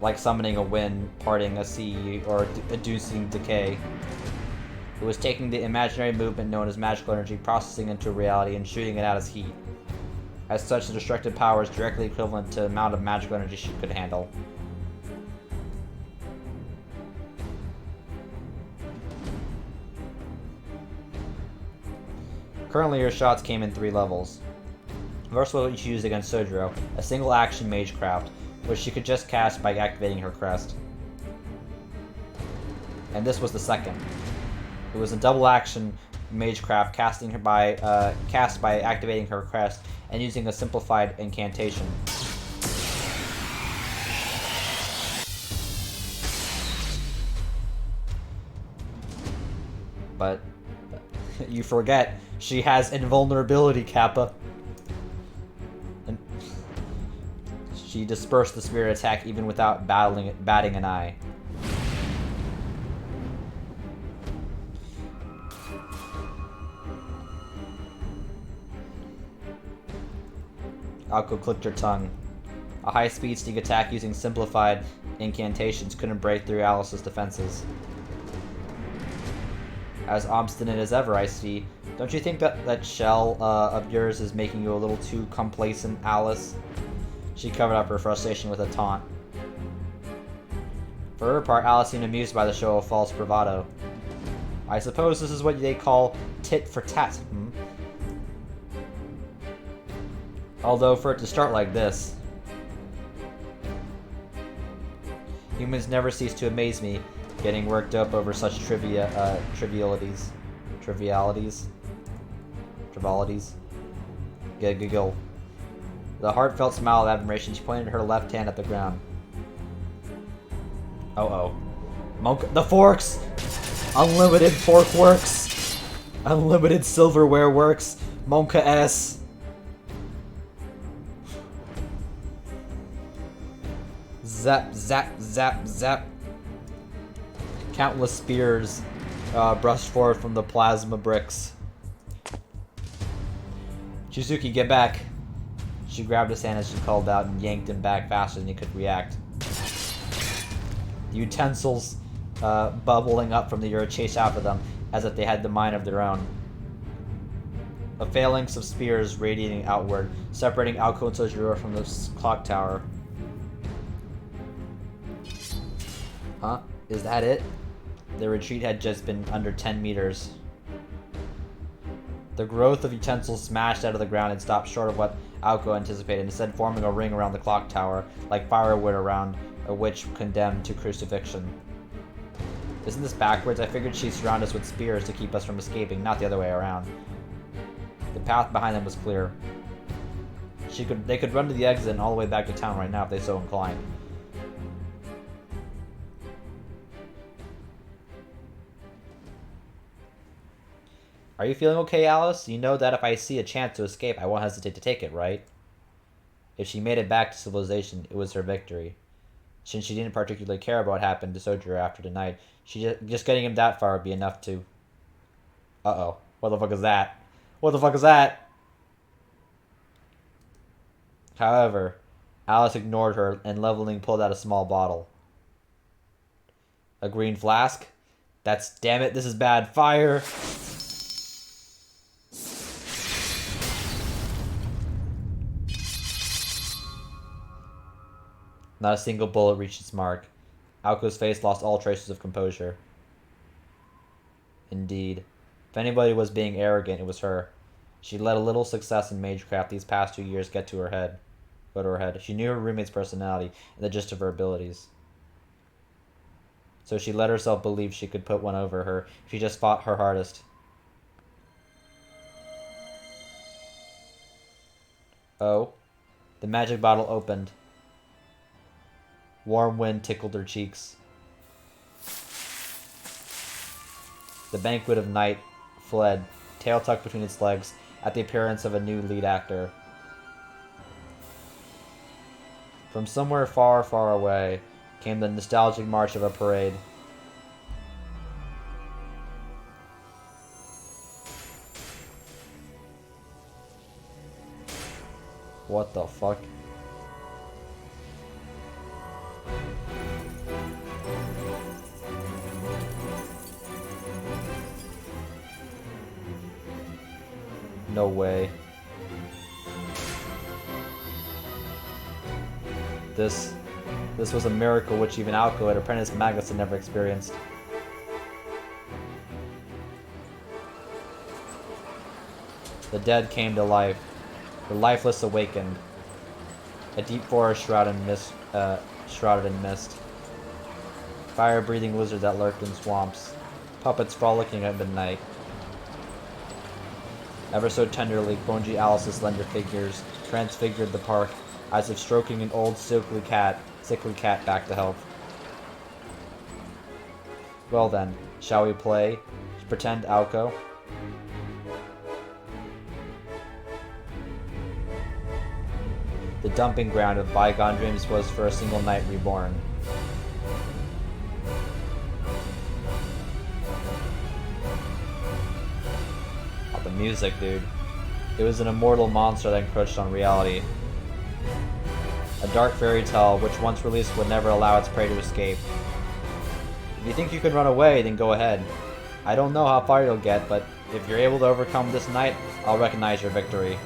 like summoning a wind, parting a sea, or inducing decay. It was taking the imaginary movement known as magical energy, processing into reality, and shooting it out as heat. As such, the destructive power is directly equivalent to the amount of magical energy she could handle. Currently, her shots came in 3 levels. First was what she used against Sojiro, a single action magecraft, which she could just cast by activating her crest. And this was the second. It was a double action magecraft cast by activating her crest and using a simplified incantation. But you forget, she has invulnerability, Kappa. And she dispersed the spirit attack even without batting an eye. Alco clicked her tongue. A high-speed sneak attack using simplified incantations couldn't break through Alice's defenses. As obstinate as ever, I see. Don't you think that shell of yours is making you a little too complacent, Alice? She covered up her frustration with a taunt. For her part, Alice seemed amused by the show of false bravado. I suppose this is what they call tit for tat, hmm? Although, for it to start like this... Humans never cease to amaze me, getting worked up over such trivialities. Giggle. The heartfelt smile of admiration, she pointed her left hand at the ground. Oh. The forks! Unlimited fork works! Unlimited silverware works! Monka S! Zap, zap, zap, zap. Countless spears brushed forward from the plasma bricks. Shizuki, get back! She grabbed his hand as she called out and yanked him back faster than he could react. The utensils bubbling up from the earth chased after them, as if they had the mind of their own. A phalanx of spears radiating outward, separating Alco and Sojiro from the clock tower. Huh? Is that it? The retreat had just been under 10 meters. The growth of utensils smashed out of the ground and stopped short of what Alco anticipated, instead forming a ring around the clock tower, like firewood around a witch condemned to crucifixion. Isn't this backwards? I figured she'd surround us with spears to keep us from escaping, not the other way around. The path behind them was clear. They could run to the exit and all the way back to town right now if they so inclined. Are you feeling okay, Alice? You know that if I see a chance to escape, I won't hesitate to take it, right? If she made it back to civilization, it was her victory. Since she didn't particularly care about what happened to Sojiro after tonight, just getting him that far would be enough to... Uh-oh. What the fuck is that? What the fuck is that? However, Alice ignored her and leveling pulled out a small bottle. A green flask? That's... damn it, this is bad. Fire! Not a single bullet reached its mark. Aoko's face lost all traces of composure. Indeed. If anybody was being arrogant, it was her. She let a little success in magecraft these past 2 years go to her head. She knew her roommate's personality and the gist of her abilities. So she let herself believe she could put one over her if she just fought her hardest. Oh. The magic bottle opened. Warm wind tickled her cheeks. The banquet of night fled, tail tucked between its legs, at the appearance of a new lead actor. From somewhere far, far away came the nostalgic march of a parade. What the fuck? No way. This was a miracle which even Aoko, an apprentice magus, had never experienced. The dead came to life. The lifeless awakened. A deep forest shrouded in mist. Fire-breathing lizards that lurked in swamps. Puppets frolicking at midnight. Ever so tenderly, Konji Alice's slender figures transfigured the park, as if stroking an old sickly cat back to health. Well then, shall we play? Pretend Aoko? The dumping ground of bygone dreams was for a single night reborn. Oh, the music, dude. It was an immortal monster that encroached on reality. A dark fairy tale which once released would never allow its prey to escape. If you think you can run away, then go ahead. I don't know how far you'll get, but if you're able to overcome this night, I'll recognize your victory.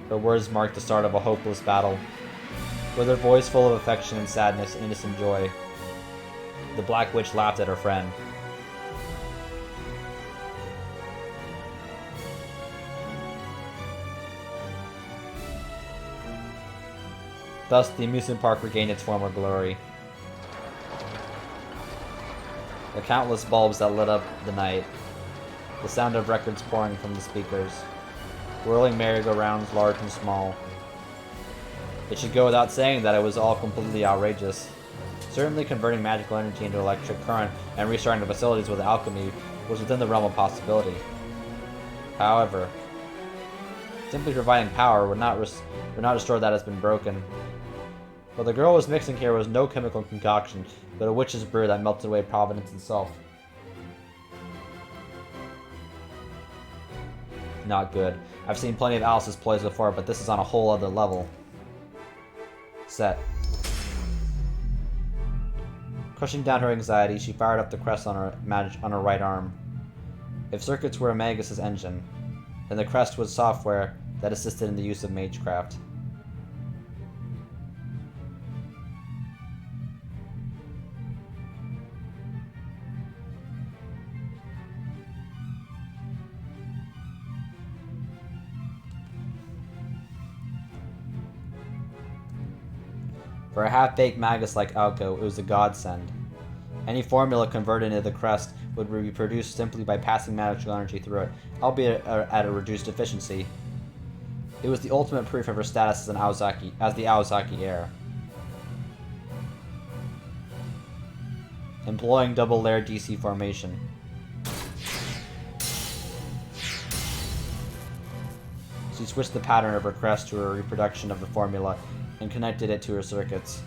Her words marked the start of a hopeless battle. With her voice full of affection and sadness and innocent joy, the Black Witch laughed at her friend. Thus, the amusement park regained its former glory. The countless bulbs that lit up the night, the sound of records pouring from the speakers, whirling merry-go-rounds large and small. It should go without saying that it was all completely outrageous. Certainly converting magical energy into electric current and restarting the facilities with alchemy was within the realm of possibility. However, simply providing power would not restore that has been broken. What the girl was mixing here was no chemical concoction, but a witch's brew that melted away Providence itself. Not good. I've seen plenty of Alice's ploys before, but this is on a whole other level. Set. Crushing down her anxiety, she fired up the crest on her right arm. If circuits were a Magus's engine, then the crest was software that assisted in the use of magecraft. For a half-baked magus like Aoko, it was a godsend. Any formula converted into the crest would be produced simply by passing magical energy through it, albeit at a reduced efficiency. It was the ultimate proof of her status as the Aozaki heir. Employing double-layer DC formation. She switched the pattern of her crest to a reproduction of the formula and connected it to her circuits.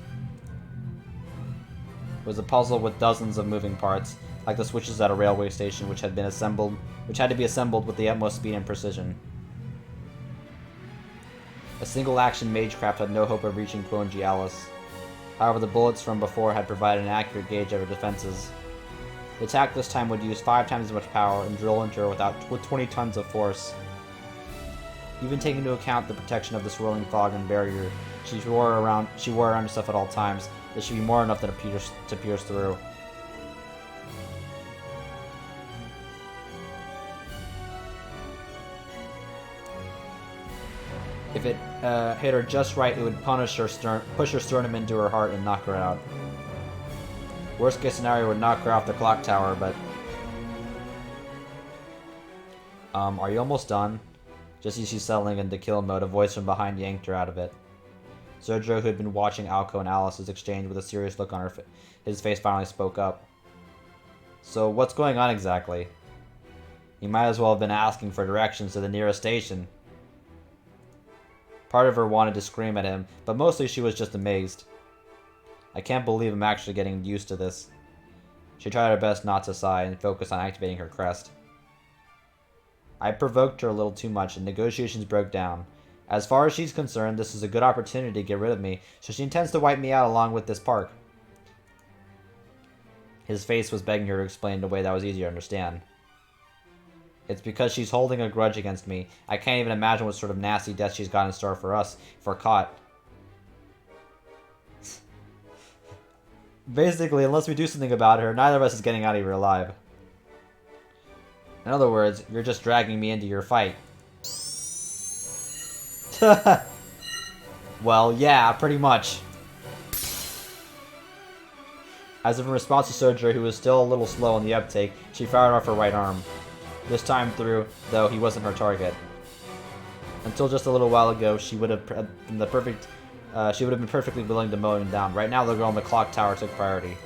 It was a puzzle with dozens of moving parts, like the switches at a railway station which had to be assembled with the utmost speed and precision. A single-action magecraft had no hope of reaching Quonji Alice. However, the bullets from before had provided an accurate gauge of her defenses. The attack this time would use 5 times as much power and drill into her with 20 tons of force. Even taking into account the protection of the swirling fog and barrier she wore around herself at all times, this should be more enough than to pierce through. If it hit her just right, it would push her sternum into her heart and knock her out. Worst case scenario would knock her off the clock tower, but... are you almost done? Just as she's settling into kill mode, a voice from behind yanked her out of it. Sergio, who had been watching Alco and Alice's exchange with a serious look on his face, finally spoke up. So, what's going on exactly? You might as well have been asking for directions to the nearest station. Part of her wanted to scream at him, but mostly she was just amazed. I can't believe I'm actually getting used to this. She tried her best not to sigh and focus on activating her crest. I provoked her a little too much and negotiations broke down. As far as she's concerned, this is a good opportunity to get rid of me, so she intends to wipe me out along with this park. His face was begging her to explain in a way that was easier to understand. It's because she's holding a grudge against me. I can't even imagine what sort of nasty death she's got in store for us if we're caught. Basically, unless we do something about her, neither of us is getting out of here alive. In other words, you're just dragging me into your fight. Well, yeah, pretty much. As if in response to Sergio, who was still a little slow on the uptake, she fired off her right arm. This time through, though, he wasn't her target. Until just a little while ago, she would have been perfectly willing to mow him down. Right now, the girl on the clock tower took priority.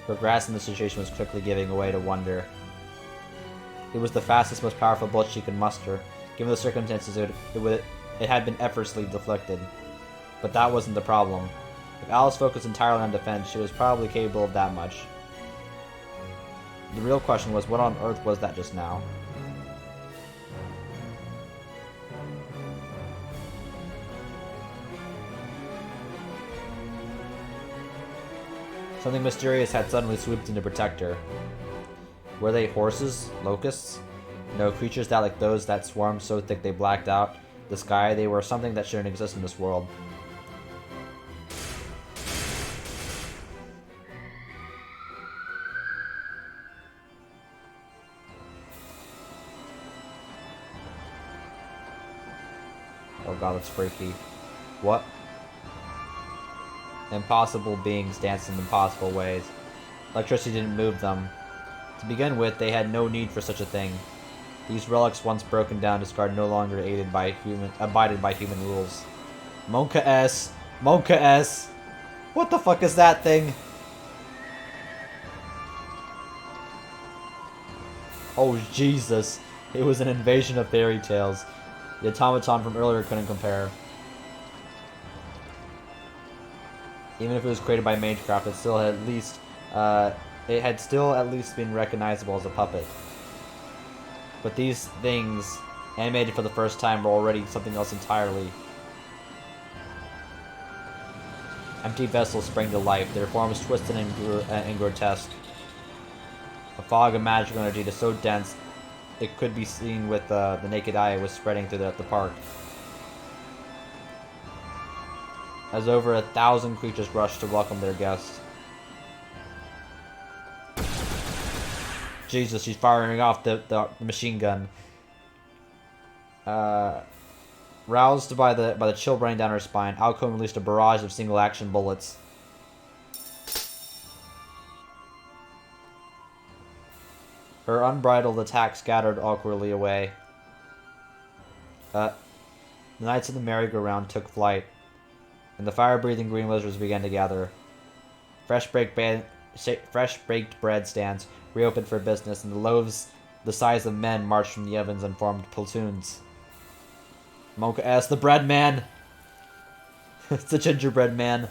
Her grasp in the situation was quickly giving way to wonder. It was the fastest, most powerful bullet she could muster. Given the circumstances, it had been effortlessly deflected. But that wasn't the problem. If Alice focused entirely on defense, she was probably capable of that much. The real question was, what on earth was that just now? Something mysterious had suddenly swooped in to protect her. Were they horses? Locusts? No, creatures that like those that swarmed so thick they blacked out the sky. They were something that shouldn't exist in this world. Oh god, that's freaky. What? Impossible beings danced in impossible ways. Electricity didn't move them. To begin with, they had no need for such a thing. These relics, once broken down, discarded, no longer abided by human rules. Monka S! Monka S! What the fuck is that thing? Oh Jesus! It was an invasion of fairy tales. The automaton from earlier couldn't compare. Even if it was created by Magecraft, it had still at least been recognizable as a puppet. But these things, animated for the first time, were already something else entirely. Empty vessels sprang to life, their forms twisted and grotesque. A fog of magical energy that's so dense it could be seen with the naked eye was spreading through the park. As over 1,000 creatures rushed to welcome their guests. Jesus, she's firing off the machine gun. Roused by the chill running down her spine, Alcone released a barrage of single-action bullets. Her unbridled attack scattered awkwardly away. The knights of the merry-go-round took flight, and the fire-breathing green lizards began to gather. Fresh baked bread stands reopened for business, and the loaves the size of men marched from the ovens and formed platoons. Mocha asked, "The bread man!" It's the gingerbread man.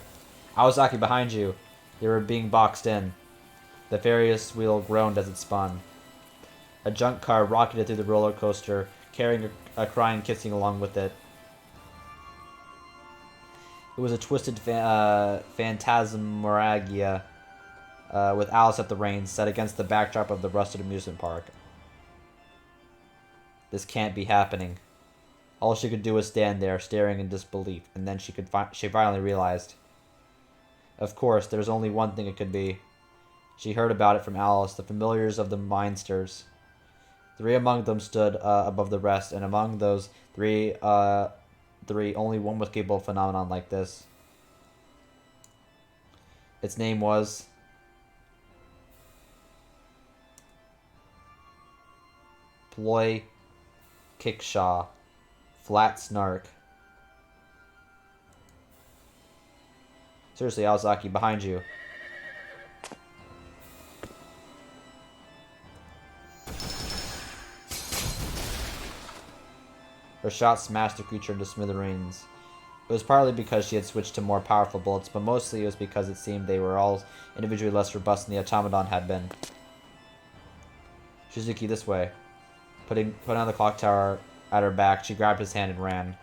Awazaki behind you. You were being boxed in. The Ferris wheel groaned as it spun. A junk car rocketed through the roller coaster, carrying a crying Kissing along with it. It was a twisted phantasmagoria with Alice at the reins, set against the backdrop of the rusted amusement park. This can't be happening. All she could do was stand there, staring in disbelief, and then she finally realized. Of course, there's only one thing it could be. She heard about it from Alice, the familiars of the Minsters. 3 among them stood above the rest, and among those three, only one was capable of a phenomenon like this. Its name was... Ploy Kickshaw. Flat Snark. Seriously, Awazaki, behind you. Her shot smashed the creature into smithereens. It was partly because she had switched to more powerful bullets, but mostly it was because it seemed they were all individually less robust than the automaton had been. Shizuki, this way. Putting on the clock tower at her back, she grabbed his hand and ran.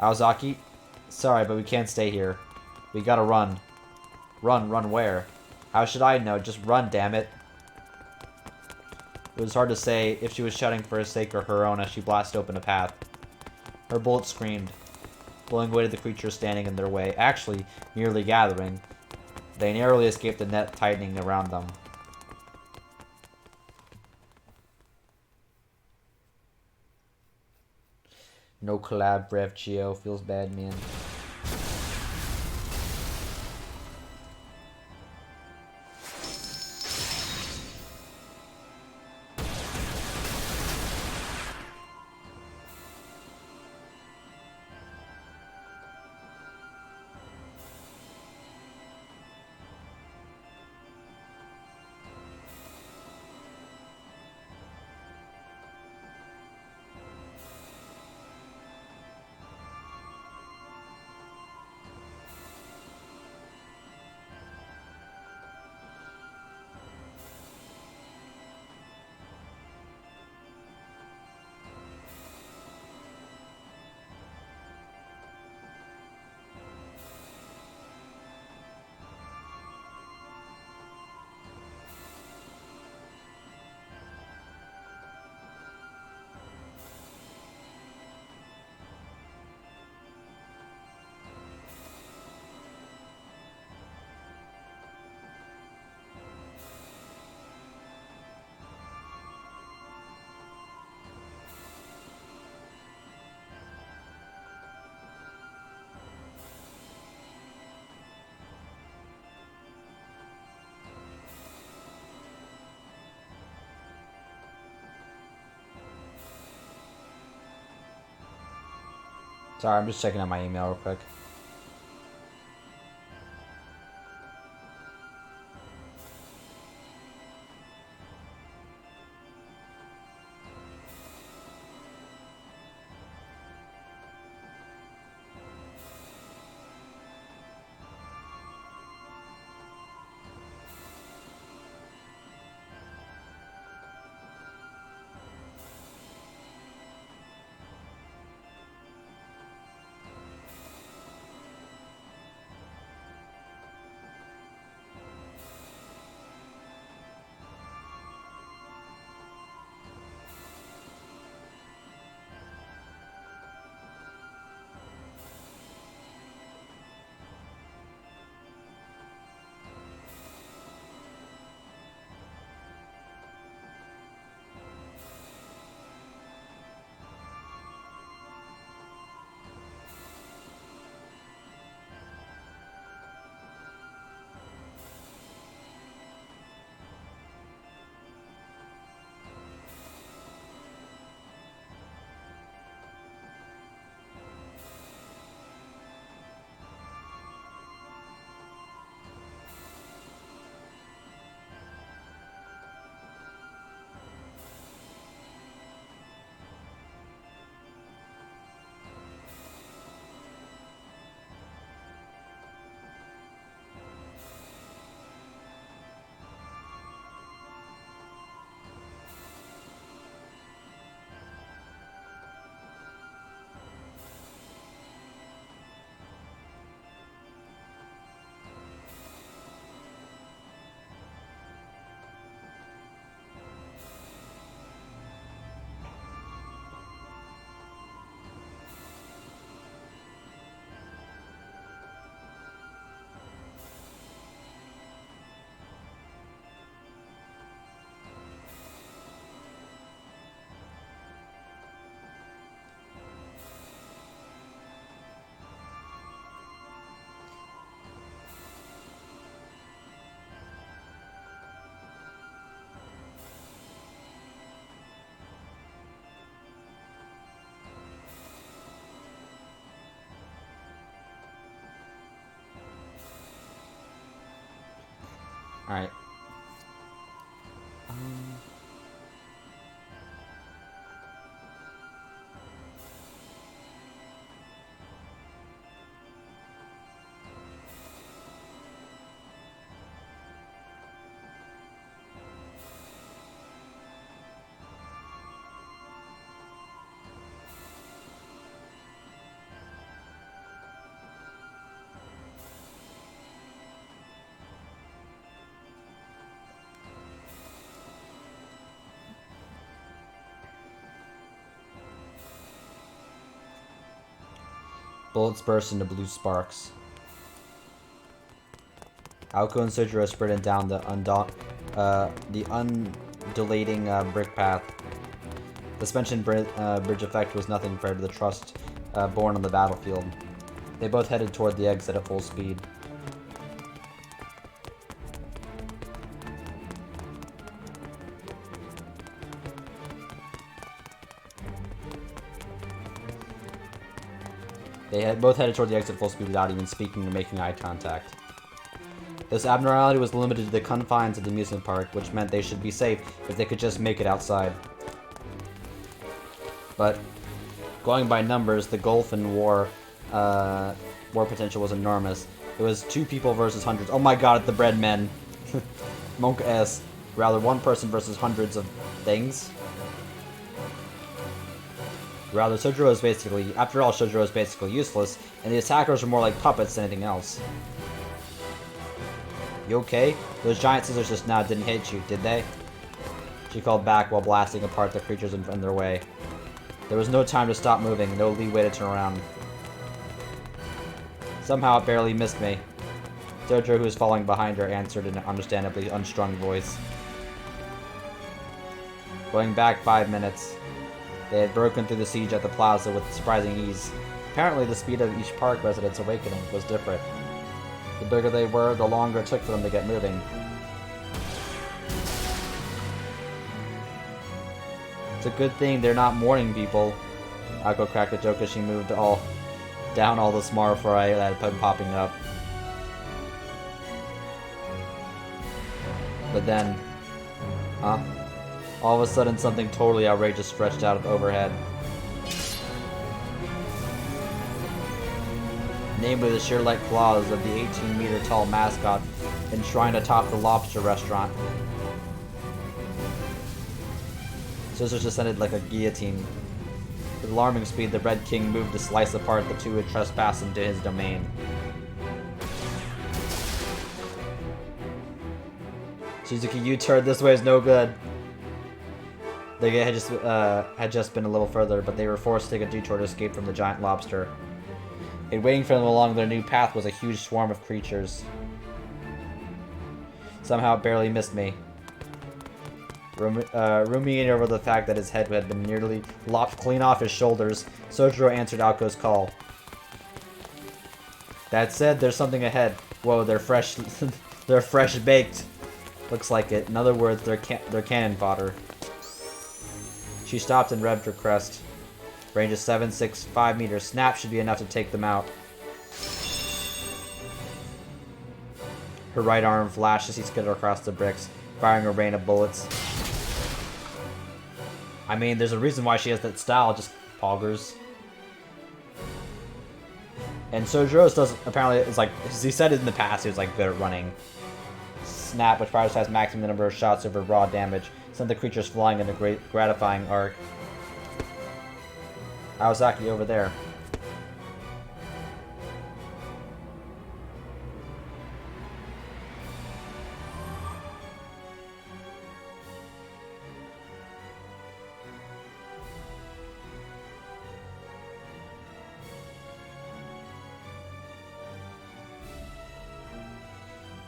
Awazaki, sorry, but we can't stay here. We gotta run. Run where? How should I know? Just run, damn it. It was hard to say if she was shouting for his sake or her own as she blasted open a path. Her bullets screamed, blowing away to the creatures standing in their way, actually merely gathering. They narrowly escaped the net tightening around them. No collab for FGO. Feels bad, man. Sorry, I'm just checking out my email real quick. Alright. Bullets burst into blue sparks. Aoko and Sojiro sprinted down the undulating brick path. The suspension bridge effect was nothing compared to the trust born on the battlefield. They both headed toward the exit at full speed. They had both headed toward the exit full speed without even speaking or making eye contact. This abnormality was limited to the confines of the amusement park, which meant they should be safe if they could just make it outside. But, going by numbers, the gulf in war potential was enormous. It was 2 people versus hundreds. Oh my god, the bread men. Monk S. Rather, 1 person versus hundreds of things. Rather, Sojiro is basically... After all, Sojiro is basically useless, and the attackers are more like puppets than anything else. You okay? Those giant scissors just now didn't hit you, did they? She called back while blasting apart the creatures in their way. There was no time to stop moving, no leeway to turn around. Somehow it barely missed me. Sojiro, who was following behind her, answered in an understandably unstrung voice. Going back 5 minutes. They had broken through the siege at the plaza with surprising ease. Apparently, the speed of each park resident's awakening was different. The bigger they were, the longer it took for them to get moving. It's a good thing they're not morning people. Ako cracked a joke as she moved down all the smart fry that had been popping up. But then... all of a sudden, something totally outrageous stretched out overhead. Namely, the sheer-like claws of the 18-meter-tall mascot enshrined atop the lobster restaurant. Scissors descended like a guillotine. With alarming speed, the Red King moved to slice apart the 2 who had trespassed into his domain. Shizuki, you turned this way is no good. They had just been a little further, but they were forced to take a detour to escape from the giant lobster. And waiting for them along their new path was a huge swarm of creatures. Somehow it barely missed me. Ruminating over the fact that his head had been nearly lopped clean off his shoulders, Sojiro answered Aoko's call. That said, there's something ahead. Whoa, they're fresh. They're fresh baked. Looks like it. In other words, they're cannon fodder. She stopped and revved her crest. Range is 7.65 meters. Snap should be enough to take them out. Her right arm flashed as he skidded across the bricks, firing a rain of bullets. I mean, there's a reason why she has that style, just poggers. And Sojiro's does apparently is like, as he said in the past, he was like good at running. Snap, which prioritized maximum number of shots over raw damage, sent the creatures flying in a great gratifying arc. Aozaki over there.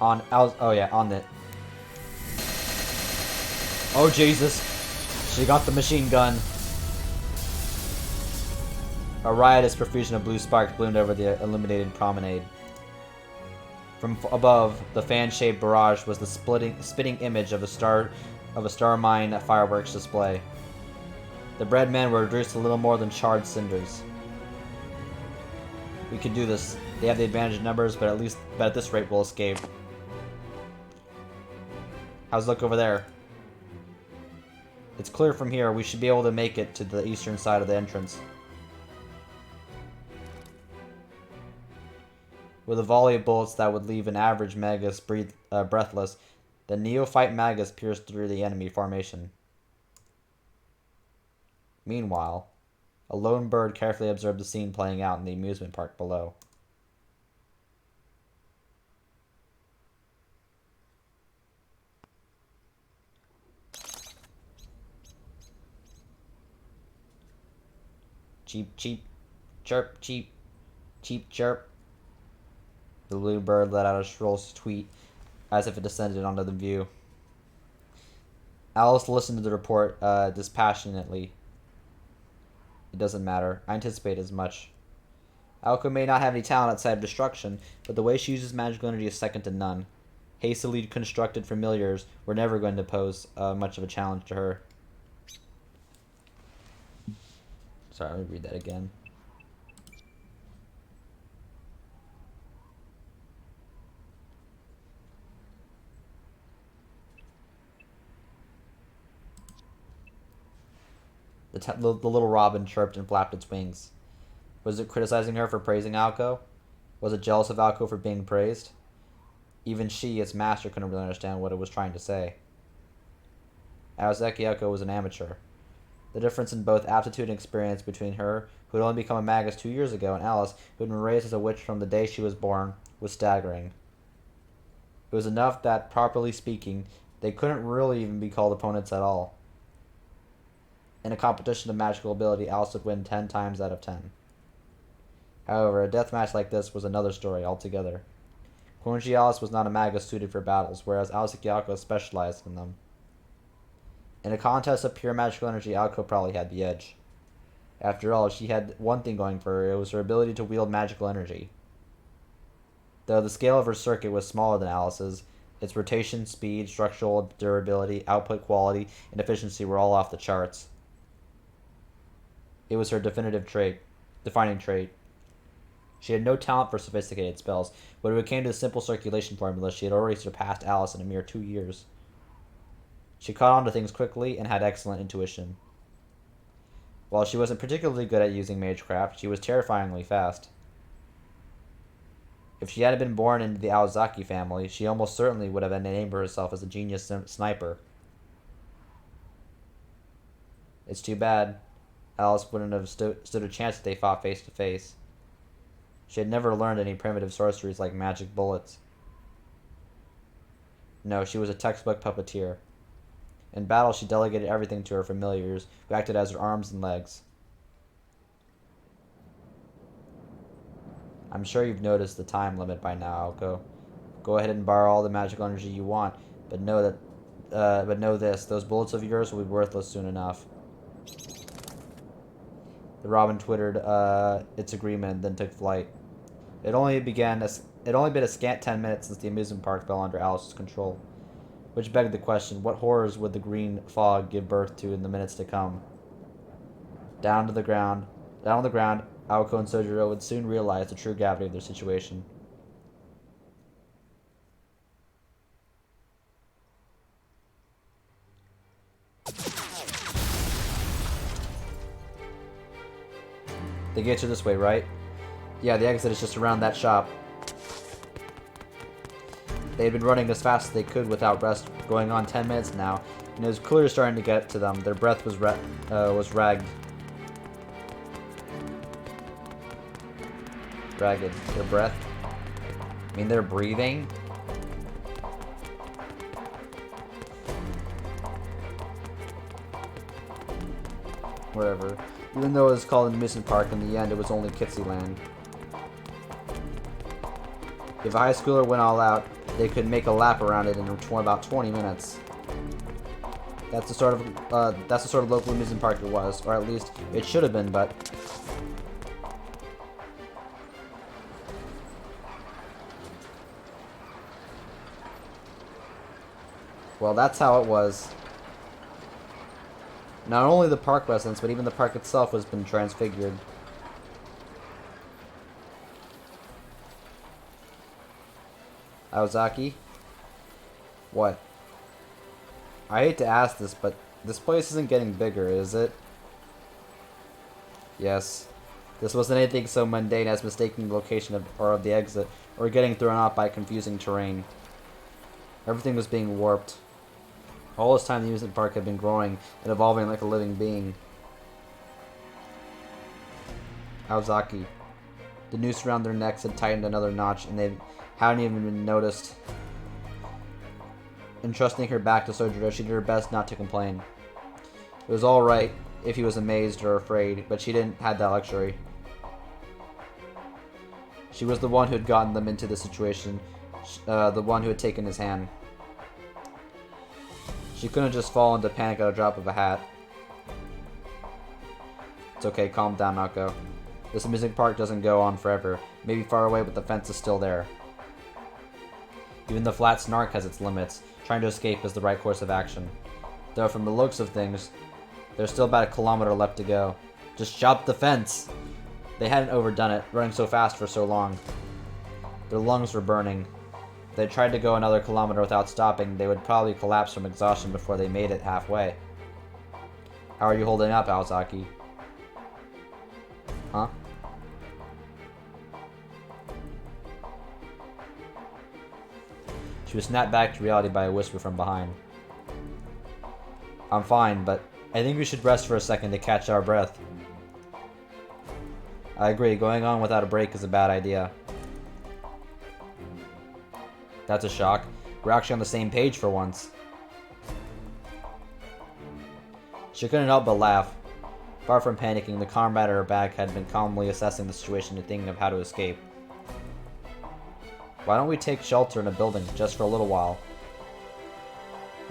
On it. Oh Jesus! She got the machine gun. A riotous profusion of blue sparks bloomed over the illuminated promenade. From above, the fan-shaped barrage was the spitting image of a star mine fireworks display. The bread men were reduced to little more than charred cinders. We could do this. They have the advantage of numbers, but at this rate we'll escape. How's it look over there? It's clear from here. We should be able to make it to the eastern side of the entrance. With a volley of bullets that would leave an average Magus breathless, the neophyte Magus pierced through the enemy formation. Meanwhile, a lone bird carefully observed the scene playing out in the amusement park below. Cheep, cheep, chirp, cheep, cheep, chirp. The blue bird let out a shrill tweet as if it descended onto the view. Alice listened to the report dispassionately. It doesn't matter. I anticipate as much. Alco may not have any talent outside of destruction, but the way she uses magical energy is second to none. Hastily constructed familiars were never going to pose much of a challenge to her. Sorry, let me read that again. The little robin chirped and flapped its wings. Was it criticizing her for praising Alco? Was it jealous of Alco for being praised? Even she, its master, couldn't really understand what it was trying to say. Aozaki Alco was an amateur. The difference in both aptitude and experience between her, who had only become a magus 2 years ago, and Alice, who had been raised as a witch from the day she was born, was staggering. It was enough that, properly speaking, they couldn't really even be called opponents at all. In a competition of magical ability, Alice would win 10 times out of 10. However, a deathmatch like this was another story altogether. Konji Alice was not a magus suited for battles, whereas Aozaki Alco specialized in them. In a contest of pure magical energy, Alco probably had the edge. After all, she had one thing going for her. It was her ability to wield magical energy. Though the scale of her circuit was smaller than Alice's, its rotation, speed, structural durability, output quality, and efficiency were all off the charts. It was her defining trait. She had no talent for sophisticated spells, but when it came to the simple circulation formula, she had already surpassed Alice in a mere 2 years. She caught on to things quickly and had excellent intuition. While she wasn't particularly good at using magecraft, she was terrifyingly fast. If she hadn't been born into the Aozaki family, she almost certainly would have named herself as a genius sniper. It's too bad. Alice wouldn't have stood a chance if they fought face to face. She had never learned any primitive sorceries like magic bullets. No, she was a textbook puppeteer. In battle, she delegated everything to her familiars, who acted as her arms and legs. I'm sure you've noticed the time limit by now, Alco. Go ahead and borrow all the magical energy you want, but know this: those bullets of yours will be worthless soon enough. The robin twittered its agreement, then took flight. It had only been a scant 10 minutes since the amusement park fell under Alice's control. Which begged the question, what horrors would the green fog give birth to in the minutes to come? Down on the ground, Aoko and Sojiro would soon realize the true gravity of their situation. The gates are this way, right? Yeah, the exit is just around that shop. They had been running as fast as they could without rest, going on 10 minutes now, and it was clearly starting to get to them. Their breath was ragged. Ragged. Their breath? I mean, they're breathing? Whatever. Even though it was called an amusement park, in the end it was only Kitsyland. If a high schooler went all out, they could make a lap around it in about 20 minutes. That's the sort of local amusement park it was, or at least it should have been, but well, that's how it was. Not only the park residents, but even the park itself has been transfigured. Aozaki? What? I hate to ask this, but this place isn't getting bigger, is it? Yes. This wasn't anything so mundane as mistaking the location of the exit, or getting thrown off by confusing terrain. Everything was being warped. All this time the amusement park had been growing and evolving like a living being. Aozaki. The noose around their necks had tightened another notch, and they hadn't even been noticed. Entrusting her back to Sojiro, she did her best not to complain. It was alright if he was amazed or afraid, but she didn't have that luxury. She was the one who had gotten them into the situation, the one who had taken his hand. She couldn't just fall into panic at a drop of a hat. It's okay, calm down, Naoko. This amusement park doesn't go on forever. Maybe far away, but the fence is still there. Even the flat snark has its limits. Trying to escape is the right course of action. Though from the looks of things, there's still about 1 kilometer left to go. Just chop the fence! They hadn't overdone it, running so fast for so long. Their lungs were burning. If they tried to go another kilometer without stopping, they would probably collapse from exhaustion before they made it halfway. How are you holding up, Aozaki? Huh? She was snapped back to reality by a whisper from behind. I'm fine, but I think we should rest for a second to catch our breath. I agree, going on without a break is a bad idea. That's a shock. We're actually on the same page for once. She couldn't help but laugh. Far from panicking, the comrade at her back had been calmly assessing the situation and thinking of how to escape. Why don't we take shelter in a building, just for a little while?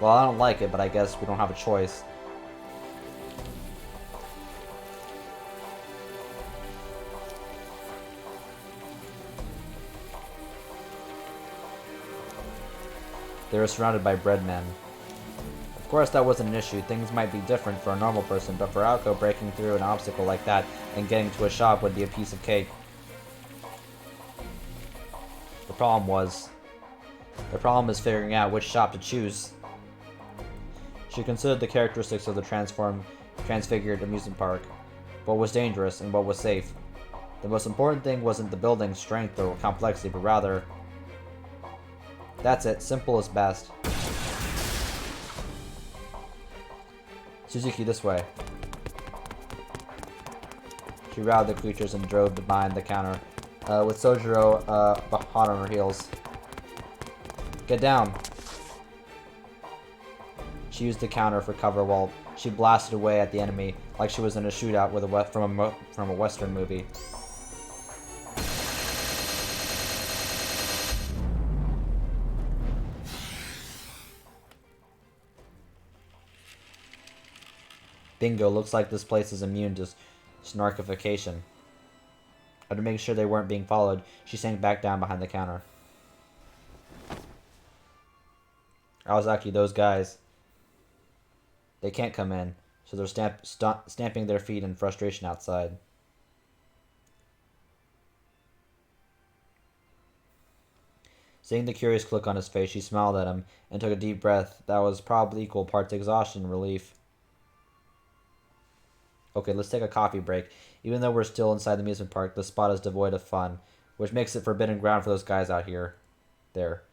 Well, I don't like it, but I guess we don't have a choice. They were surrounded by breadmen. Of course, that wasn't an issue. Things might be different for a normal person, but for Aoko, breaking through an obstacle like that and getting to a shop would be a piece of cake. The problem is figuring out which shop to choose. She considered the characteristics of the transfigured amusement park, what was dangerous and what was safe. The most important thing wasn't the building's strength or complexity, but rather... That's it, simple is best. Suzuki, this way. She routed the creatures and drove behind the counter, with Sojiro hot on her heels. Get down! She used the counter for cover while she blasted away at the enemy like she was in a shootout with from a Western movie. Bingo, looks like this place is immune to snarkification. To make sure they weren't being followed, she sank back down behind the counter. Aozaki, those guys. They can't come in, so they're stamping their feet in frustration outside. Seeing the curious look on his face, she smiled at him and took a deep breath that was probably equal parts exhaustion and relief. Okay, let's take a coffee break. Even though we're still inside the amusement park, the spot is devoid of fun, which makes it forbidden ground for those guys out here. There.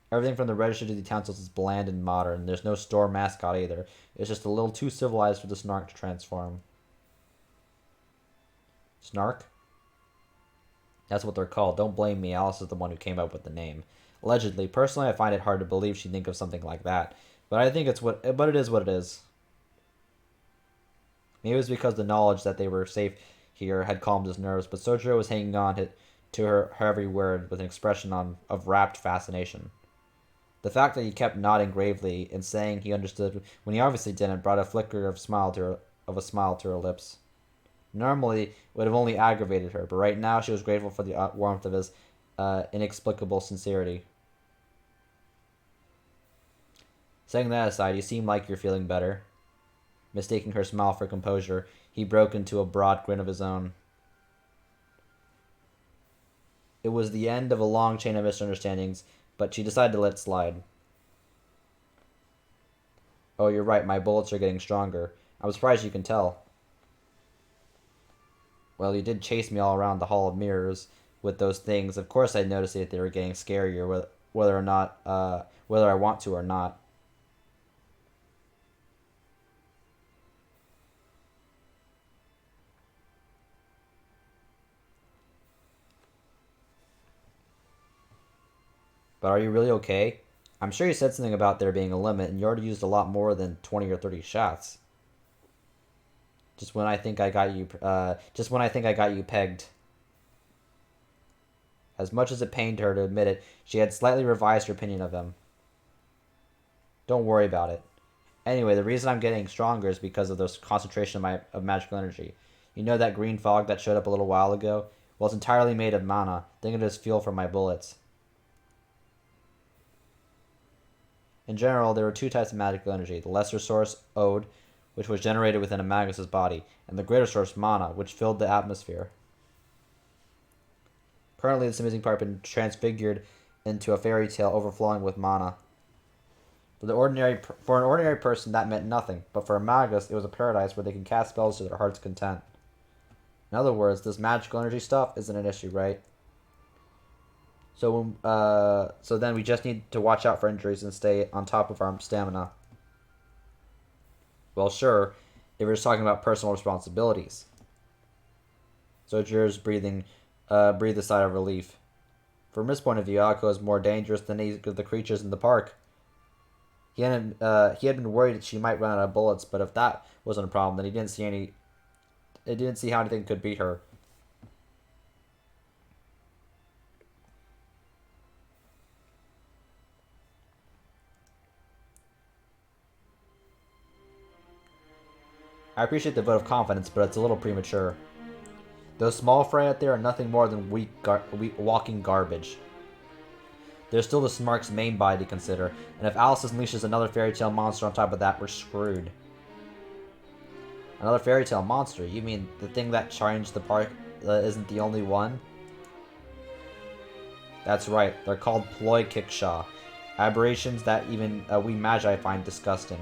Everything from the register to the utensils is bland and modern. There's no store mascot either. It's just a little too civilized for the Snark to transform. Snark? That's what they're called. Don't blame me. Alice is the one who came up with the name. Allegedly. Personally, I find it hard to believe she'd think of something like that. But it is what it is. Maybe it was because the knowledge that they were safe here had calmed his nerves, but Sojiro was hanging on to her every word with an expression of rapt fascination. The fact that he kept nodding gravely and saying he understood when he obviously didn't brought a flicker of a smile to her lips. Normally, it would have only aggravated her, but right now she was grateful for the warmth of his inexplicable sincerity. Setting that aside, you seem like you're feeling better. Mistaking her smile for composure, he broke into a broad grin of his own. It was the end of a long chain of misunderstandings, but she decided to let it slide. Oh, you're right, my bullets are getting stronger. I'm surprised you can tell. Well, you did chase me all around the Hall of Mirrors with those things. Of course I noticed that they were getting scarier, whether or not, whether I want to or not. But are you really okay? I'm sure you said something about there being a limit, and you already used a lot more than 20 or 30 shots. Just when I think I got you pegged. As much as it pained her to admit it, she had slightly revised her opinion of him. Don't worry about it. Anyway, the reason I'm getting stronger is because of the concentration of magical energy. You know that green fog that showed up a little while ago? Well, it's entirely made of mana. Think of it as fuel for my bullets. In general, there were two types of magical energy. The lesser source, Ode, which was generated within a Magus's body, and the greater source, Mana, which filled the atmosphere. Currently, this amazing part has been transfigured into a fairy tale overflowing with mana. For an ordinary person, that meant nothing, but for a Magus, it was a paradise where they can cast spells to their heart's content. In other words, this magical energy stuff isn't an issue, right? So then we just need to watch out for injuries and stay on top of our stamina. Well, sure, if we're just talking about personal responsibilities. Sojourner's breathed a sigh of relief. From his point of view, Alko is more dangerous than any of the creatures in the park. He had been worried that she might run out of bullets, but if that wasn't a problem, then he didn't see how anything could beat her. I appreciate the vote of confidence, but it's a little premature. Those small fry out there are nothing more than weak walking garbage. There's still the Smark's main body to consider, and if Alice unleashes another fairy tale monster on top of that, we're screwed. Another fairy tale monster? You mean the thing that changed the park isn't the only one? That's right, they're called ploy kickshaw. Aberrations that even we magi find disgusting.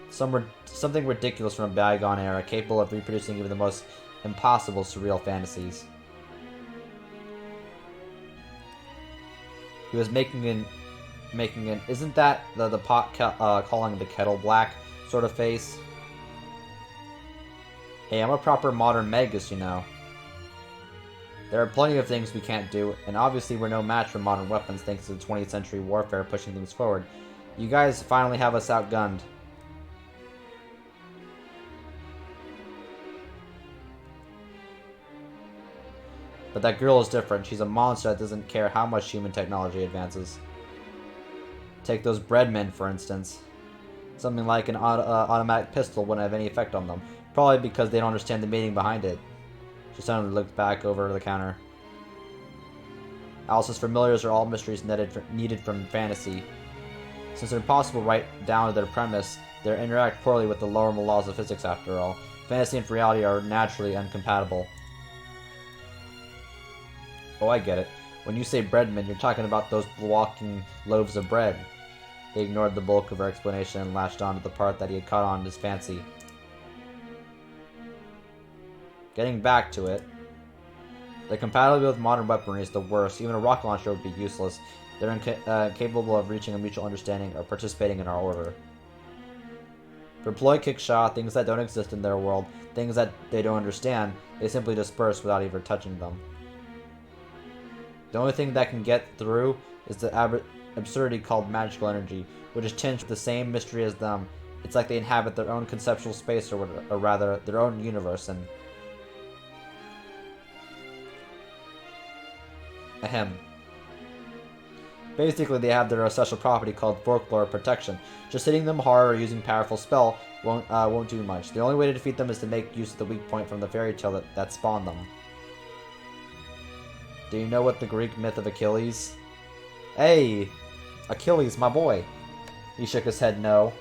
Something ridiculous from a bygone era, capable of reproducing even the most impossible surreal fantasies. He was making an isn't that the pot calling the kettle black sort of face? Hey, I'm a proper modern Magus, you know. There are plenty of things we can't do, and obviously we're no match for modern weapons thanks to the 20th century warfare pushing things forward. You guys finally have us outgunned. But that girl is different. She's a monster that doesn't care how much human technology advances. Take those breadmen, for instance. Something like an automatic pistol wouldn't have any effect on them. Probably because they don't understand the meaning behind it. She suddenly looked back over the counter. Alice's familiars are all mysteries needed from fantasy. Since they're impossible right down to their premise, they interact poorly with the lower laws of physics after all. Fantasy and reality are naturally incompatible. Oh, I get it. When you say breadmen, you're talking about those walking loaves of bread. He ignored the bulk of her explanation and latched on to the part that he had caught on his fancy. Getting back to it, the compatibility with modern weaponry is the worst. Even a rocket launcher would be useless. They're incapable of reaching a mutual understanding or participating in our order. For ploy kickshaw, things that don't exist in their world, things that they don't understand, they simply disperse without even touching them. The only thing that can get through is the absurdity called magical energy, which is tinged with the same mystery as them. It's like they inhabit their own conceptual space, or rather, their own universe, and... Ahem. Basically, they have their special property called folklore protection. Just hitting them hard or using powerful spell won't do much. The only way to defeat them is to make use of the weak point from the fairy tale that spawned them. Do you know what the Greek myth of Achilles? Hey! Achilles, my boy! He shook his head no.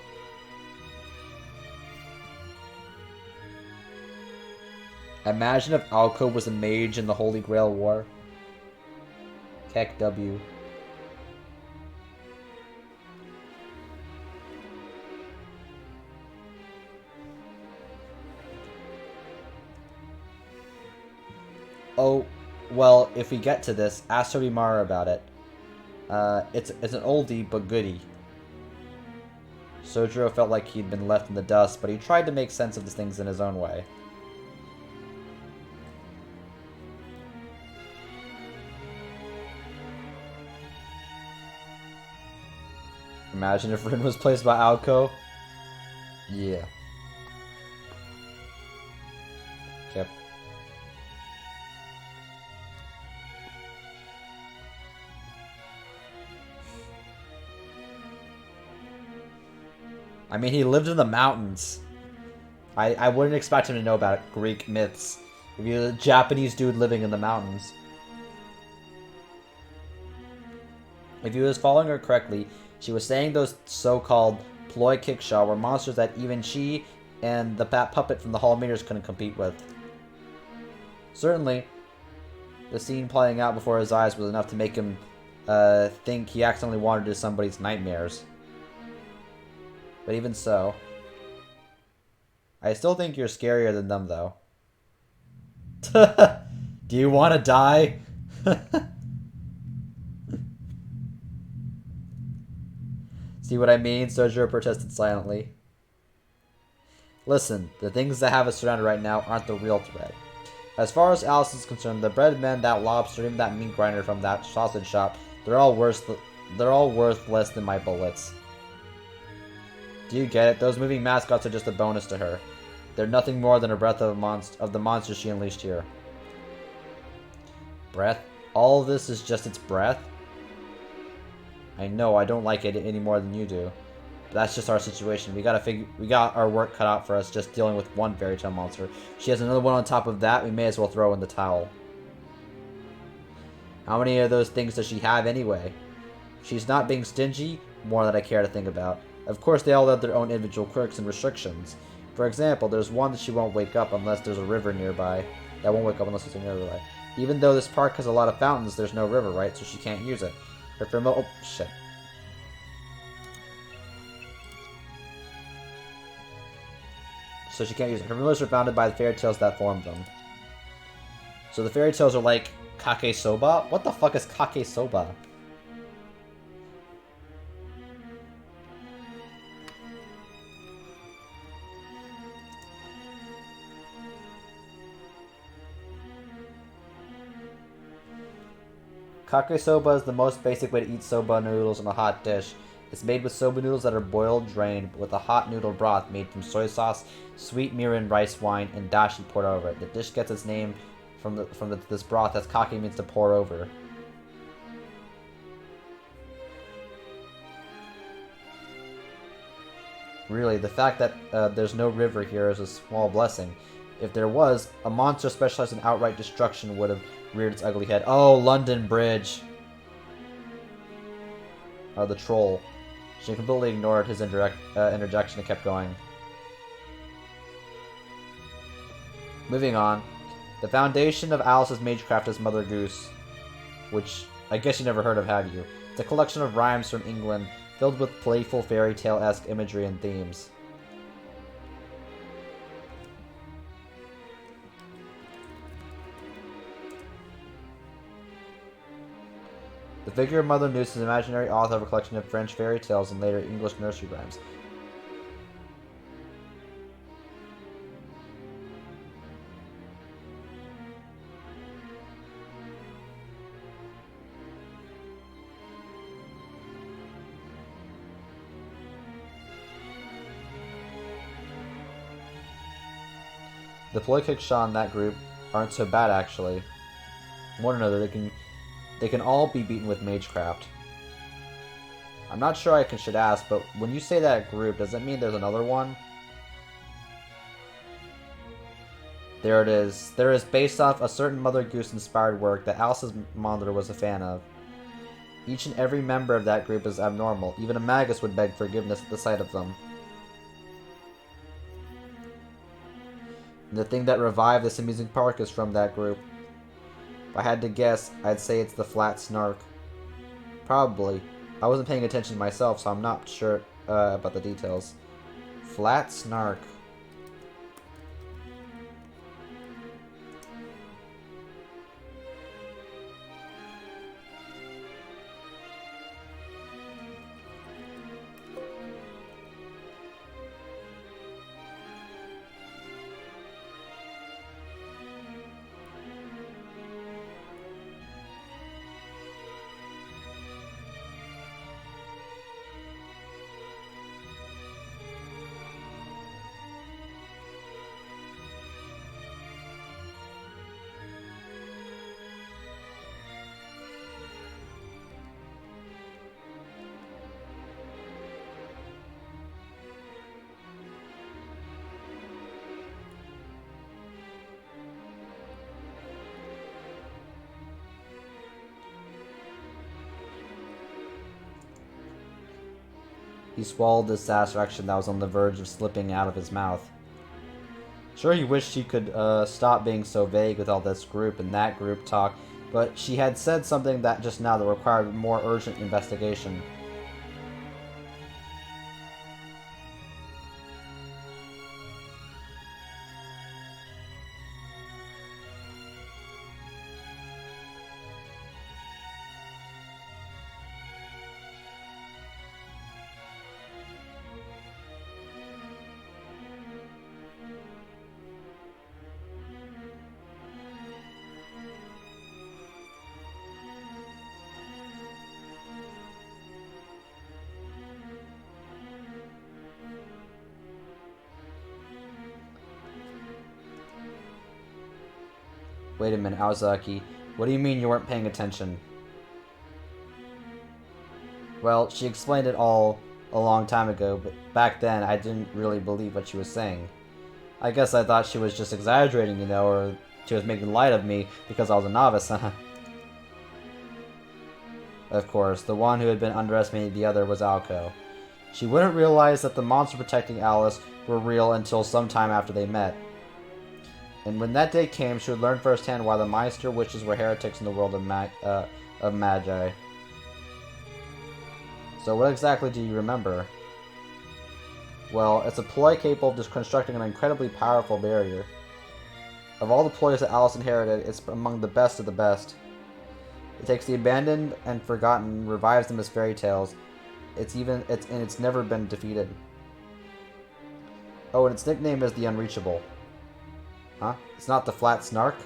Imagine if Alko was a mage in the Holy Grail War. Keck W. Oh, well, if we get to this, ask Tobimaru about it. It's an oldie but goodie. Sojiro felt like he'd been left in the dust, but he tried to make sense of the things in his own way. Imagine if Rin was placed by Aoko. Yeah. Yep. I mean, he lived in the mountains. I wouldn't expect him to know about Greek myths. If you're a Japanese dude living in the mountains. If he was following her correctly, she was saying those so-called ploy kickshaw were monsters that even she and the bat puppet from the Hall of Mirrors couldn't compete with. Certainly, the scene playing out before his eyes was enough to make him think he accidentally wandered into somebody's nightmares. But even so, I still think you're scarier than them, though. Do you want to die? See what I mean? Sojiro protested silently. Listen, the things that have us surrounded right now aren't the real threat. As far as Alice is concerned, the bread men, that lobster, even that meat grinder from that sausage shop, they're all worth less than my bullets. Do you get it? Those moving mascots are just a bonus to her. They're nothing more than a breath of the monster she unleashed here. Breath? All of this is just its breath? I know, I don't like it any more than you do. But that's just our situation. We got our work cut out for us just dealing with one fairy tale monster. She has another one on top of that, we may as well throw in the towel. How many of those things does she have anyway? She's not being stingy, more than I care to think about. Of course, they all have their own individual quirks and restrictions. For example, there's one that she won't wake up unless there's a river nearby. That won't wake up unless there's a river nearby. Even though this park has a lot of fountains, there's no river, right? So she can't use it. Her familiar... Oh, shit. So she can't use it. Her familiars are founded by the fairy tales that formed them. So the fairy tales are like Kake Soba? What the fuck is Kake Soba? Kake soba is the most basic way to eat soba noodles in a hot dish. It's made with soba noodles that are boiled, drained, with a hot noodle broth made from soy sauce, sweet mirin rice wine, and dashi poured over it. The dish gets its name from this broth, as kake means to pour over. Really, the fact that there's no river here is a small blessing. If there was, a monster specialized in outright destruction would have reared its ugly head. Oh, London Bridge! The troll. She completely ignored his interjection and kept going. Moving on. The foundation of Alice's Magecraft is Mother Goose. Which, I guess you never heard of, have you? It's a collection of rhymes from England, filled with playful fairy tale-esque imagery and themes. The figure of Mother Goose is an imaginary author of a collection of French fairy tales and later English nursery rhymes. The Ploykiksha in that group aren't so bad, actually. One another, they can all be beaten with Magecraft. I'm not sure I should ask, but when you say that group, does that mean there's another one? There it is. There is based off a certain Mother Goose-inspired work that Alice's monitor was a fan of. Each and every member of that group is abnormal. Even a Magus would beg forgiveness at the sight of them. And the thing that revived this amusing park is from that group. If I had to guess, I'd say it's the Flat Snark. Probably. I wasn't paying attention myself, so I'm not sure about the details. Flat Snark. He swallowed the satisfaction that was on the verge of slipping out of his mouth. Sure, he wished he could stop being so vague with all this group and that group talk, but she had said something that just now that required more urgent investigation. Wait a minute, Aozaki. What do you mean you weren't paying attention? Well, she explained it all a long time ago, but back then I didn't really believe what she was saying. I guess I thought she was just exaggerating, or she was making light of me because I was a novice, huh? Of course, the one who had been underestimating the other was Alco. She wouldn't realize that the monster protecting Alice were real until some time after they met. And when that day came, she would learn firsthand why the Meister witches were heretics in the world of Magi. So what exactly do you remember? Well, it's a ploy capable of just constructing an incredibly powerful barrier. Of all the ploys that Alice inherited, it's among the best of the best. It takes the abandoned and forgotten, revives them as fairy tales. It's never been defeated. Oh, and its nickname is the Unreachable. Huh? It's not the Flat Snark?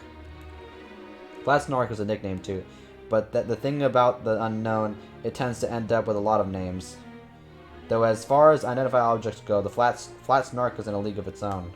Flat Snark is a nickname too, but the thing about the unknown, it tends to end up with a lot of names. Though as far as identified objects go, the Flat Snark is in a league of its own.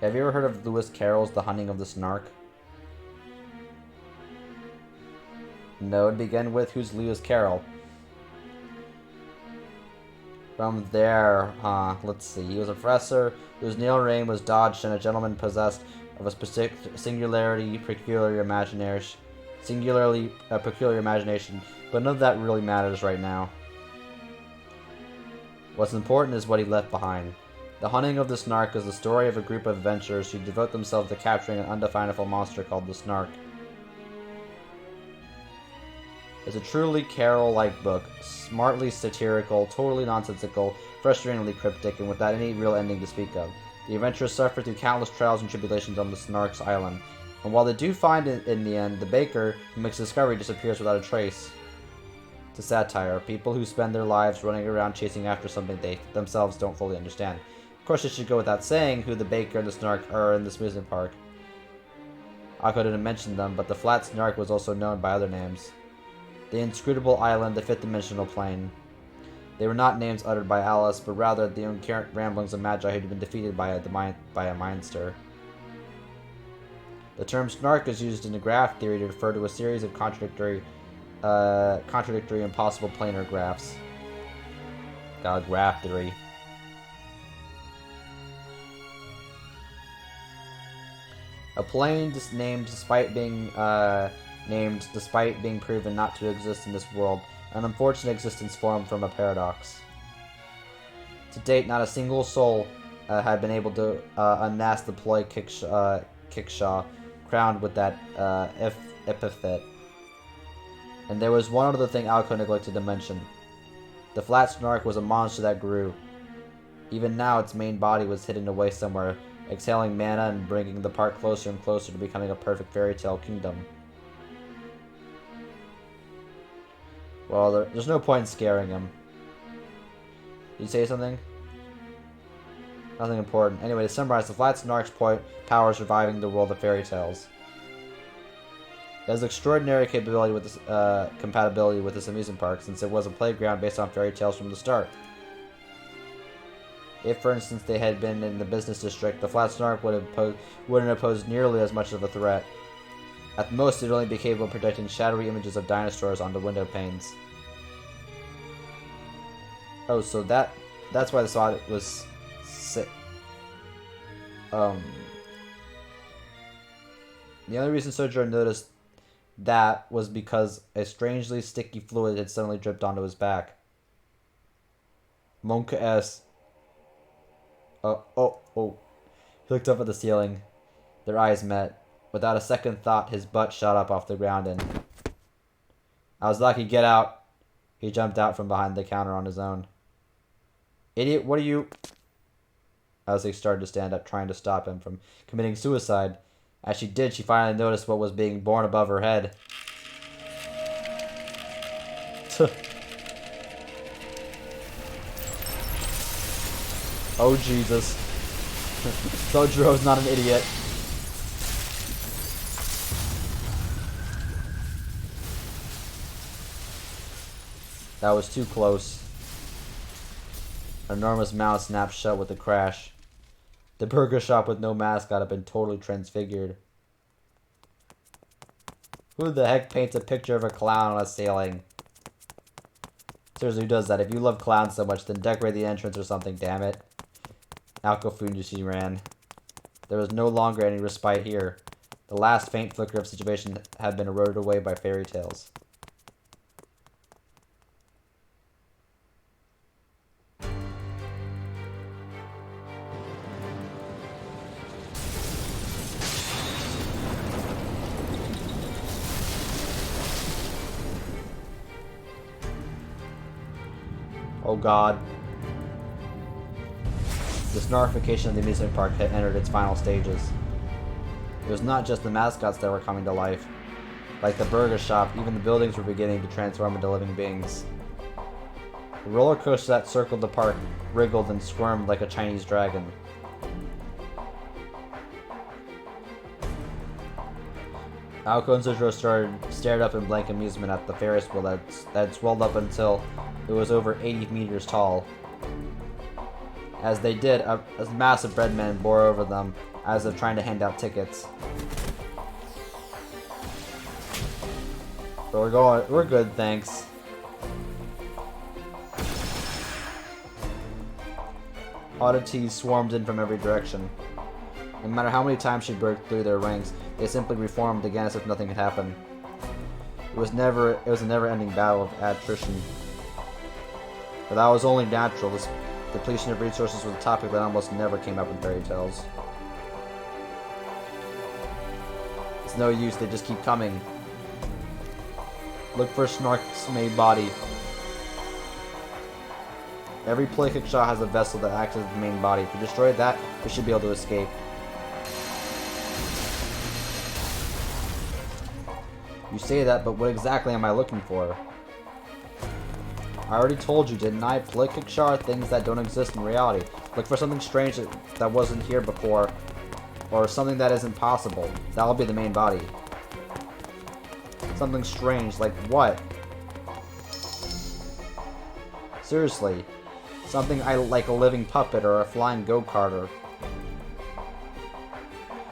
Have you ever heard of Lewis Carroll's The Hunting of the Snark? No, it'd begin with who's Lewis Carroll? From there, let's see. He was a professor whose nail reign was dodged and a gentleman possessed of a specific singularly peculiar imagination, but none of that really matters right now. What's important is what he left behind. The Hunting of the Snark is the story of a group of adventurers who devote themselves to capturing an undefinable monster called the Snark. It's a truly Carroll-like book, smartly satirical, totally nonsensical, frustratingly cryptic, and without any real ending to speak of. The adventurers suffer through countless trials and tribulations on the Snark's island, and while they do find it in the end, the baker who makes the discovery disappears without a trace. It's a satire, people who spend their lives running around chasing after something they themselves don't fully understand. Of course, it should go without saying who the baker and the Snark are in this amusement park. Akko didn't mention them, but the Flat Snark was also known by other names. The Inscrutable Island, the Fifth Dimensional Plane. They were not names uttered by Alice, but rather the incoherent ramblings of Magi who had been defeated by a Mindster. The term Snark is used in the graph theory to refer to a series of contradictory impossible planar graphs. Got a graph theory. A plane named despite being proven not to exist in this world, an unfortunate existence formed from a paradox. To date, not a single soul had been able to unmask the ploy Kickshaw, crowned with that epithet. And there was one other thing Alco neglected to mention. The Flat Snark was a monster that grew. Even now, its main body was hidden away somewhere, exhaling mana and bringing the park closer and closer to becoming a perfect fairy tale kingdom. Well, there's no point in scaring him. Did you say something? Nothing important. Anyway, to summarize, the Flat Snark's powers reviving the world of fairy tales. It has extraordinary capability with this, compatibility with this amusement park, since it was a playground based on fairy tales from the start. If, for instance, they had been in the business district, the flat snark wouldn't have posed nearly as much of a threat. At the most, it would only be capable of projecting shadowy images of dinosaurs onto window panes. Oh, so that's why the audit was sick. The only reason Sojiro noticed that was because a strangely sticky fluid had suddenly dripped onto his back. Monka S. Oh. He looked up at the ceiling. Their eyes met. Without a second thought, his butt shot up off the ground and... I was lucky, get out! He jumped out from behind the counter on his own. Idiot, what are you... Ozzy started to stand up, trying to stop him from committing suicide. As she did, she finally noticed what was being born above her head. Oh, Jesus. Sojiro's not an idiot. That was too close. An enormous mouth snapped shut with a crash. The burger shop with no mascot had been totally transfigured. Who the heck paints a picture of a clown on a ceiling? Seriously, who does that? If you love clowns so much, then decorate the entrance or something, damn it. Naoko Fujishi ran. There was no longer any respite here. The last faint flicker of situation had been eroded away by fairy tales. Oh God. The snarkification of the amusement park had entered its final stages. It was not just the mascots that were coming to life. Like the burger shop, even the buildings were beginning to transform into living beings. The roller coaster that circled the park wriggled and squirmed like a Chinese dragon. Aoko and Sojiro stared up in blank amusement at the Ferris wheel that had swelled up until it was over 80 meters tall. As they did, a massive bread man bore over them as if trying to hand out tickets. But we're good, thanks. Oddities swarmed in from every direction. No matter how many times she broke through their ranks, they simply reformed again as if nothing had happened. It was a never-ending battle of attrition. But that was only natural. This depletion of resources was a topic that almost never came up in fairy tales. It's no use, they just keep coming. Look for Snark's main body. Every play kick shot has a vessel that acts as the main body. If you destroy that, we should be able to escape. You say that, but what exactly am I looking for? I already told you, didn't I? Play kick shot are things that don't exist in reality. Look for something strange that wasn't here before, or something that isn't possible. That'll be the main body. Something strange, like what? Seriously. Something like a living puppet or a flying go-karter.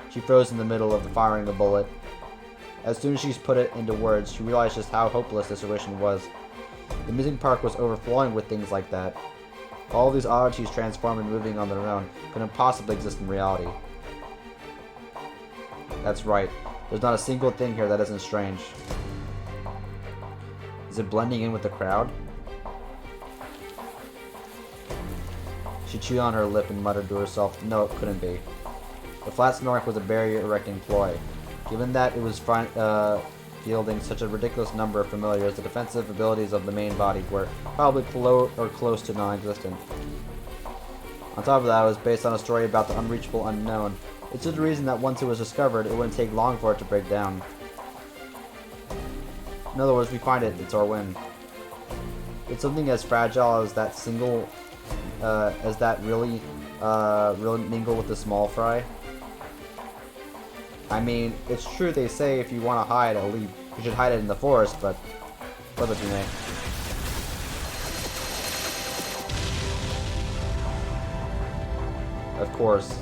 She froze in the middle of firing the bullet. As soon as she put it into words, she realized just how hopeless the situation was. The amusement park was overflowing with things like that. All these oddities transforming and moving on their own couldn't possibly exist in reality. That's right. There's not a single thing here that isn't strange. Is it blending in with the crowd? She chewed on her lip and muttered to herself, no, it couldn't be. The flat snork was a barrier-erecting ploy. Given that it was fielding such a ridiculous number of familiars, the defensive abilities of the main body were probably close to non-existent. On top of that, it was based on a story about the unreachable unknown. It's just the reason that once it was discovered, it wouldn't take long for it to break down. In other words, we find it, it's our win. It's something as fragile as that really mingle with the small fry. I mean, it's true they say if you want to hide a leaf, you should hide it in the forest, but flip it to me. Of course,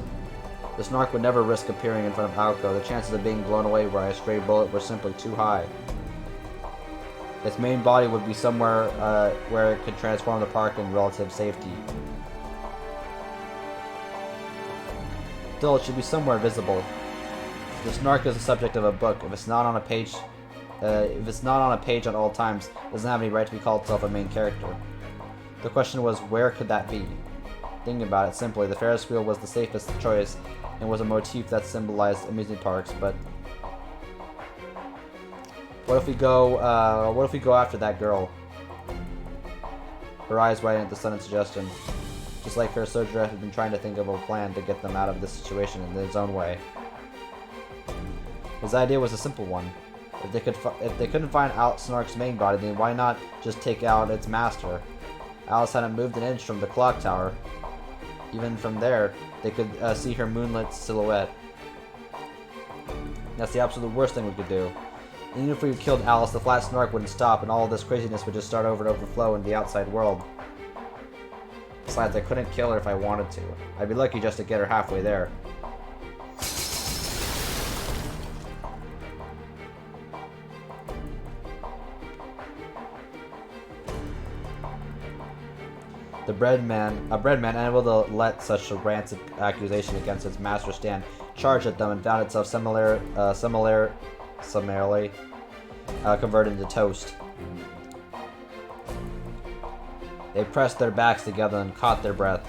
the Snark would never risk appearing in front of Alco. The chances of being blown away by a stray bullet were simply too high. Its main body would be somewhere where it could transform the park in relative safety. Still, it should be somewhere visible. The Snark is the subject of a book. If it's not on a page, at all times, it doesn't have any right to be called itself a main character. The question was, where could that be? Thinking about it simply, the Ferris wheel was the safest choice, and was a motif that symbolized amusement parks. But what if we go after that girl? Her eyes widened at the sudden suggestion. Just like her, Sojiro had been trying to think of a plan to get them out of this situation in his own way. His idea was a simple one. If they couldn't find out Snark's main body, then why not just take out its master? Alice hadn't moved an inch from the clock tower. Even from there, they could see her moonlit silhouette. That's the absolute worst thing we could do. Even if we killed Alice, the flat Snark wouldn't stop, and all of this craziness would just start over and overflow into the outside world. Besides, I couldn't kill her if I wanted to. I'd be lucky just to get her halfway there. A bread man, unable to let such a rancid accusation against its master stand, charged at them and found itself summarily converted into toast. They pressed their backs together and caught their breath.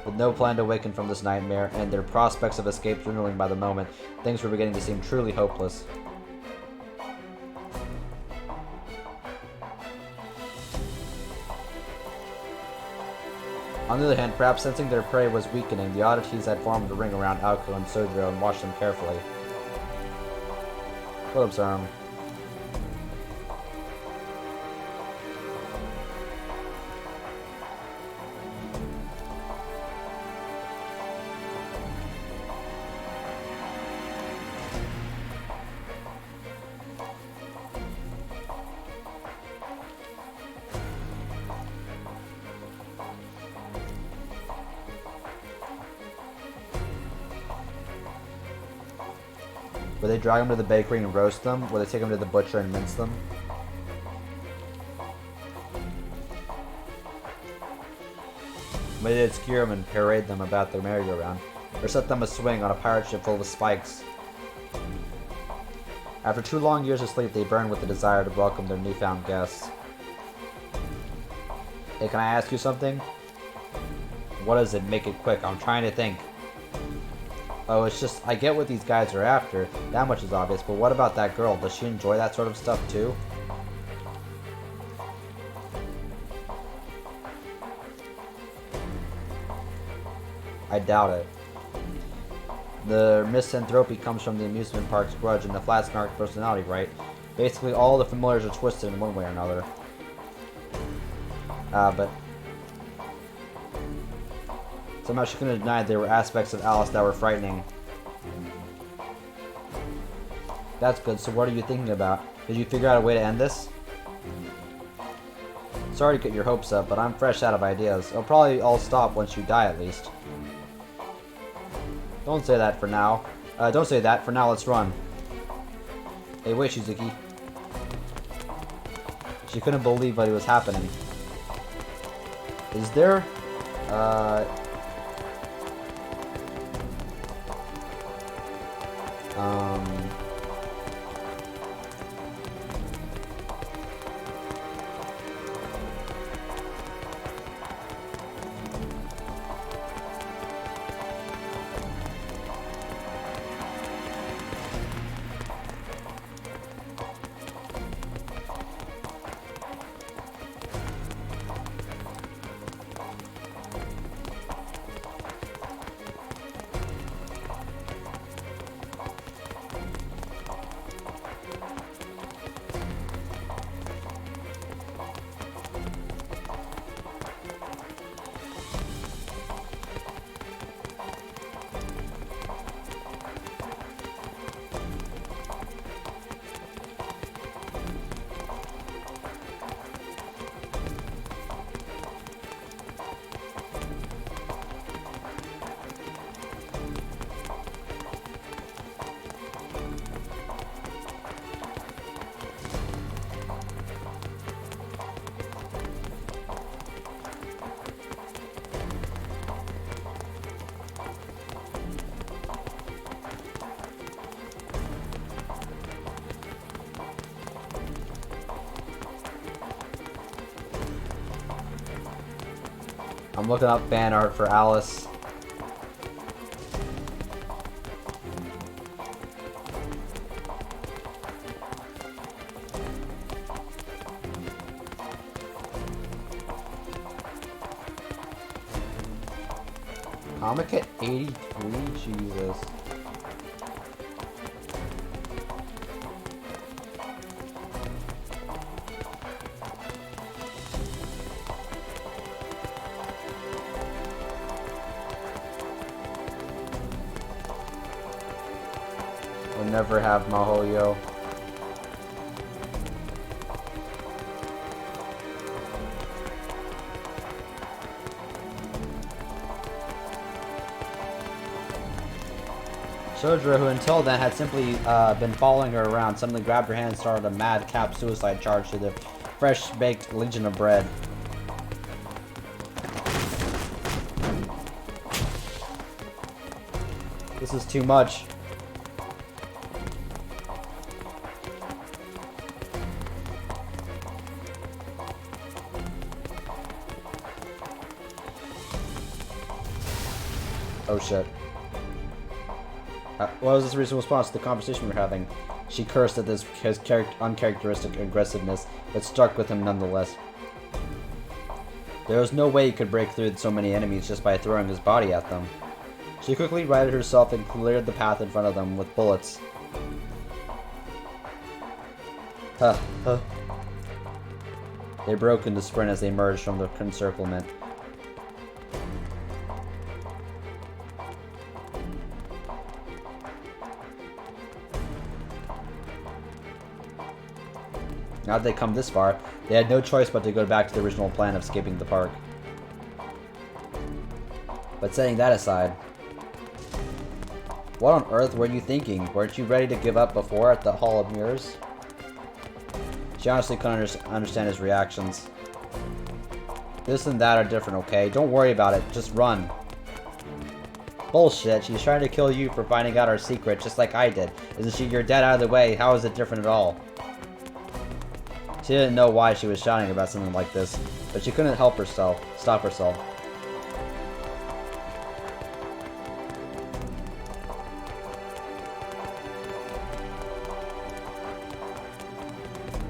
With no plan to awaken from this nightmare, and their prospects of escape dwindling by the moment, things were beginning to seem truly hopeless. On the other hand, perhaps sensing their prey was weakening, the oddities had formed a ring around Alco and Sojiro and watched them carefully. Philip's arm. Would they drag them to the bakery and roast them? Would they take them to the butcher and mince them? Maybe they'd skewer them and parade them about their merry-go-round, or set them a swing on a pirate ship full of spikes. After 2 long years of sleep, they burned with the desire to welcome their newfound guests. Hey, can I ask you something? What is it? Make it quick. I'm trying to think. Oh, it's just, I get what these guys are after. That much is obvious, but what about that girl? Does she enjoy that sort of stuff too? I doubt it. The misanthropy comes from the amusement park's grudge and the flat Snark personality, right? Basically, all the familiars are twisted in one way or another. But somehow she couldn't deny there were aspects of Alice that were frightening. That's good, so what are you thinking about? Did you figure out a way to end this? Sorry to get your hopes up, but I'm fresh out of ideas. It'll probably all stop once you die, at least. Don't say that for now. Don't say that. For now, let's run. Hey, wait, Shizuki. She couldn't believe what was happening. Is there... I'm looking up fan art for Alice. Comic at 83? Jesus. We'll never have Mahoyo. Sojiro, who until then had simply been following her around, suddenly grabbed her hand and started a madcap suicide charge to the fresh-baked legion of bread. This is too much. Oh shit. What was his reasonable response to the conversation we were having? She cursed at his uncharacteristic aggressiveness, but stuck with him nonetheless. There was no way he could break through so many enemies just by throwing his body at them. She quickly righted herself and cleared the path in front of them with bullets. Huh. They broke into sprint as they emerged from the encirclement. Now that they come this far, they had no choice but to go back to the original plan of escaping the park. But setting that aside, what on earth were you thinking? Weren't you ready to give up before at the Hall of Mirrors? She honestly couldn't understand his reactions. This and that are different, okay? Don't worry about it, just run. Bullshit, she's trying to kill you for finding out our secret, just like I did. Isn't she? You're dead out of the way, how is it different at all? She didn't know why she was shouting about something like this, but she couldn't stop herself.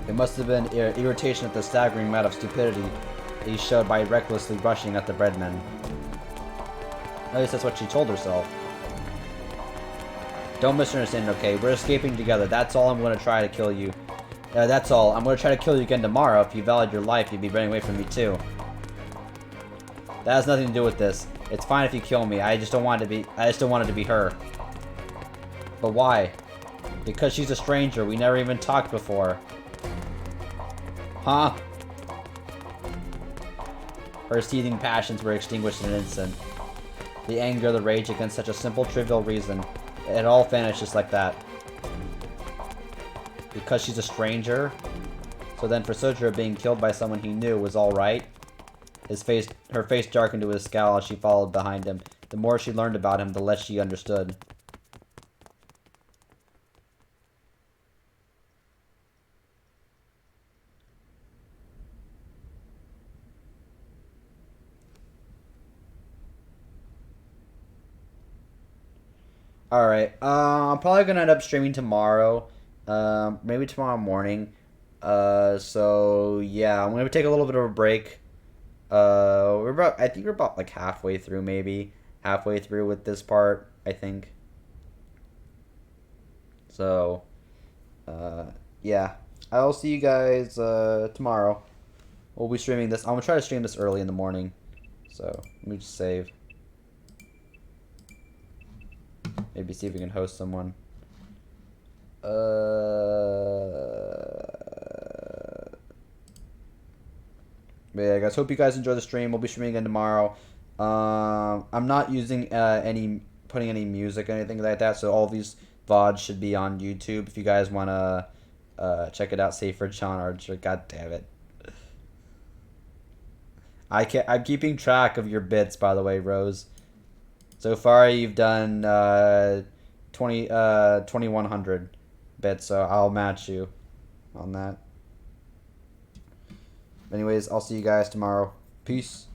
It must have been irritation at the staggering amount of stupidity he showed by recklessly rushing at the breadmen. At least that's what she told herself. Don't misunderstand, okay? We're escaping together. That's all. I'm going to try to kill you. That's all. I'm going to try to kill you again tomorrow. If you valued your life, you'd be running away from me too. That has nothing to do with this. It's fine if you kill me. I just don't want it to be her. But why? Because she's a stranger. We never even talked before. Huh? Her seething passions were extinguished in an instant. The anger, the rage against such a simple, trivial reason. It all vanished just like that. Because she's a stranger? So then for Sojiro, being killed by someone he knew was alright? Her face darkened to a scowl as she followed behind him. The more she learned about him, the less she understood. Alright, I'm probably gonna end up streaming tomorrow. Maybe tomorrow morning. So yeah, I'm gonna take a little bit of a break. I think we're about like halfway through, maybe. Halfway through with this part, I think. So, yeah. I'll see you guys, tomorrow. We'll be streaming this. I'm gonna try to stream this early in the morning. So, let me just save. Maybe see if we can host someone. But yeah, guys, hope you guys enjoy the stream. We'll be streaming again tomorrow. I'm not using putting any music or anything like that, so all these VODs should be on YouTube if you guys want to check it out. Save for John Archer. God damn it. I'm keeping track of your bits, by the way, Rose. So far, you've done 2100 bits, so I'll match you on that. Anyways, I'll see you guys tomorrow. Peace.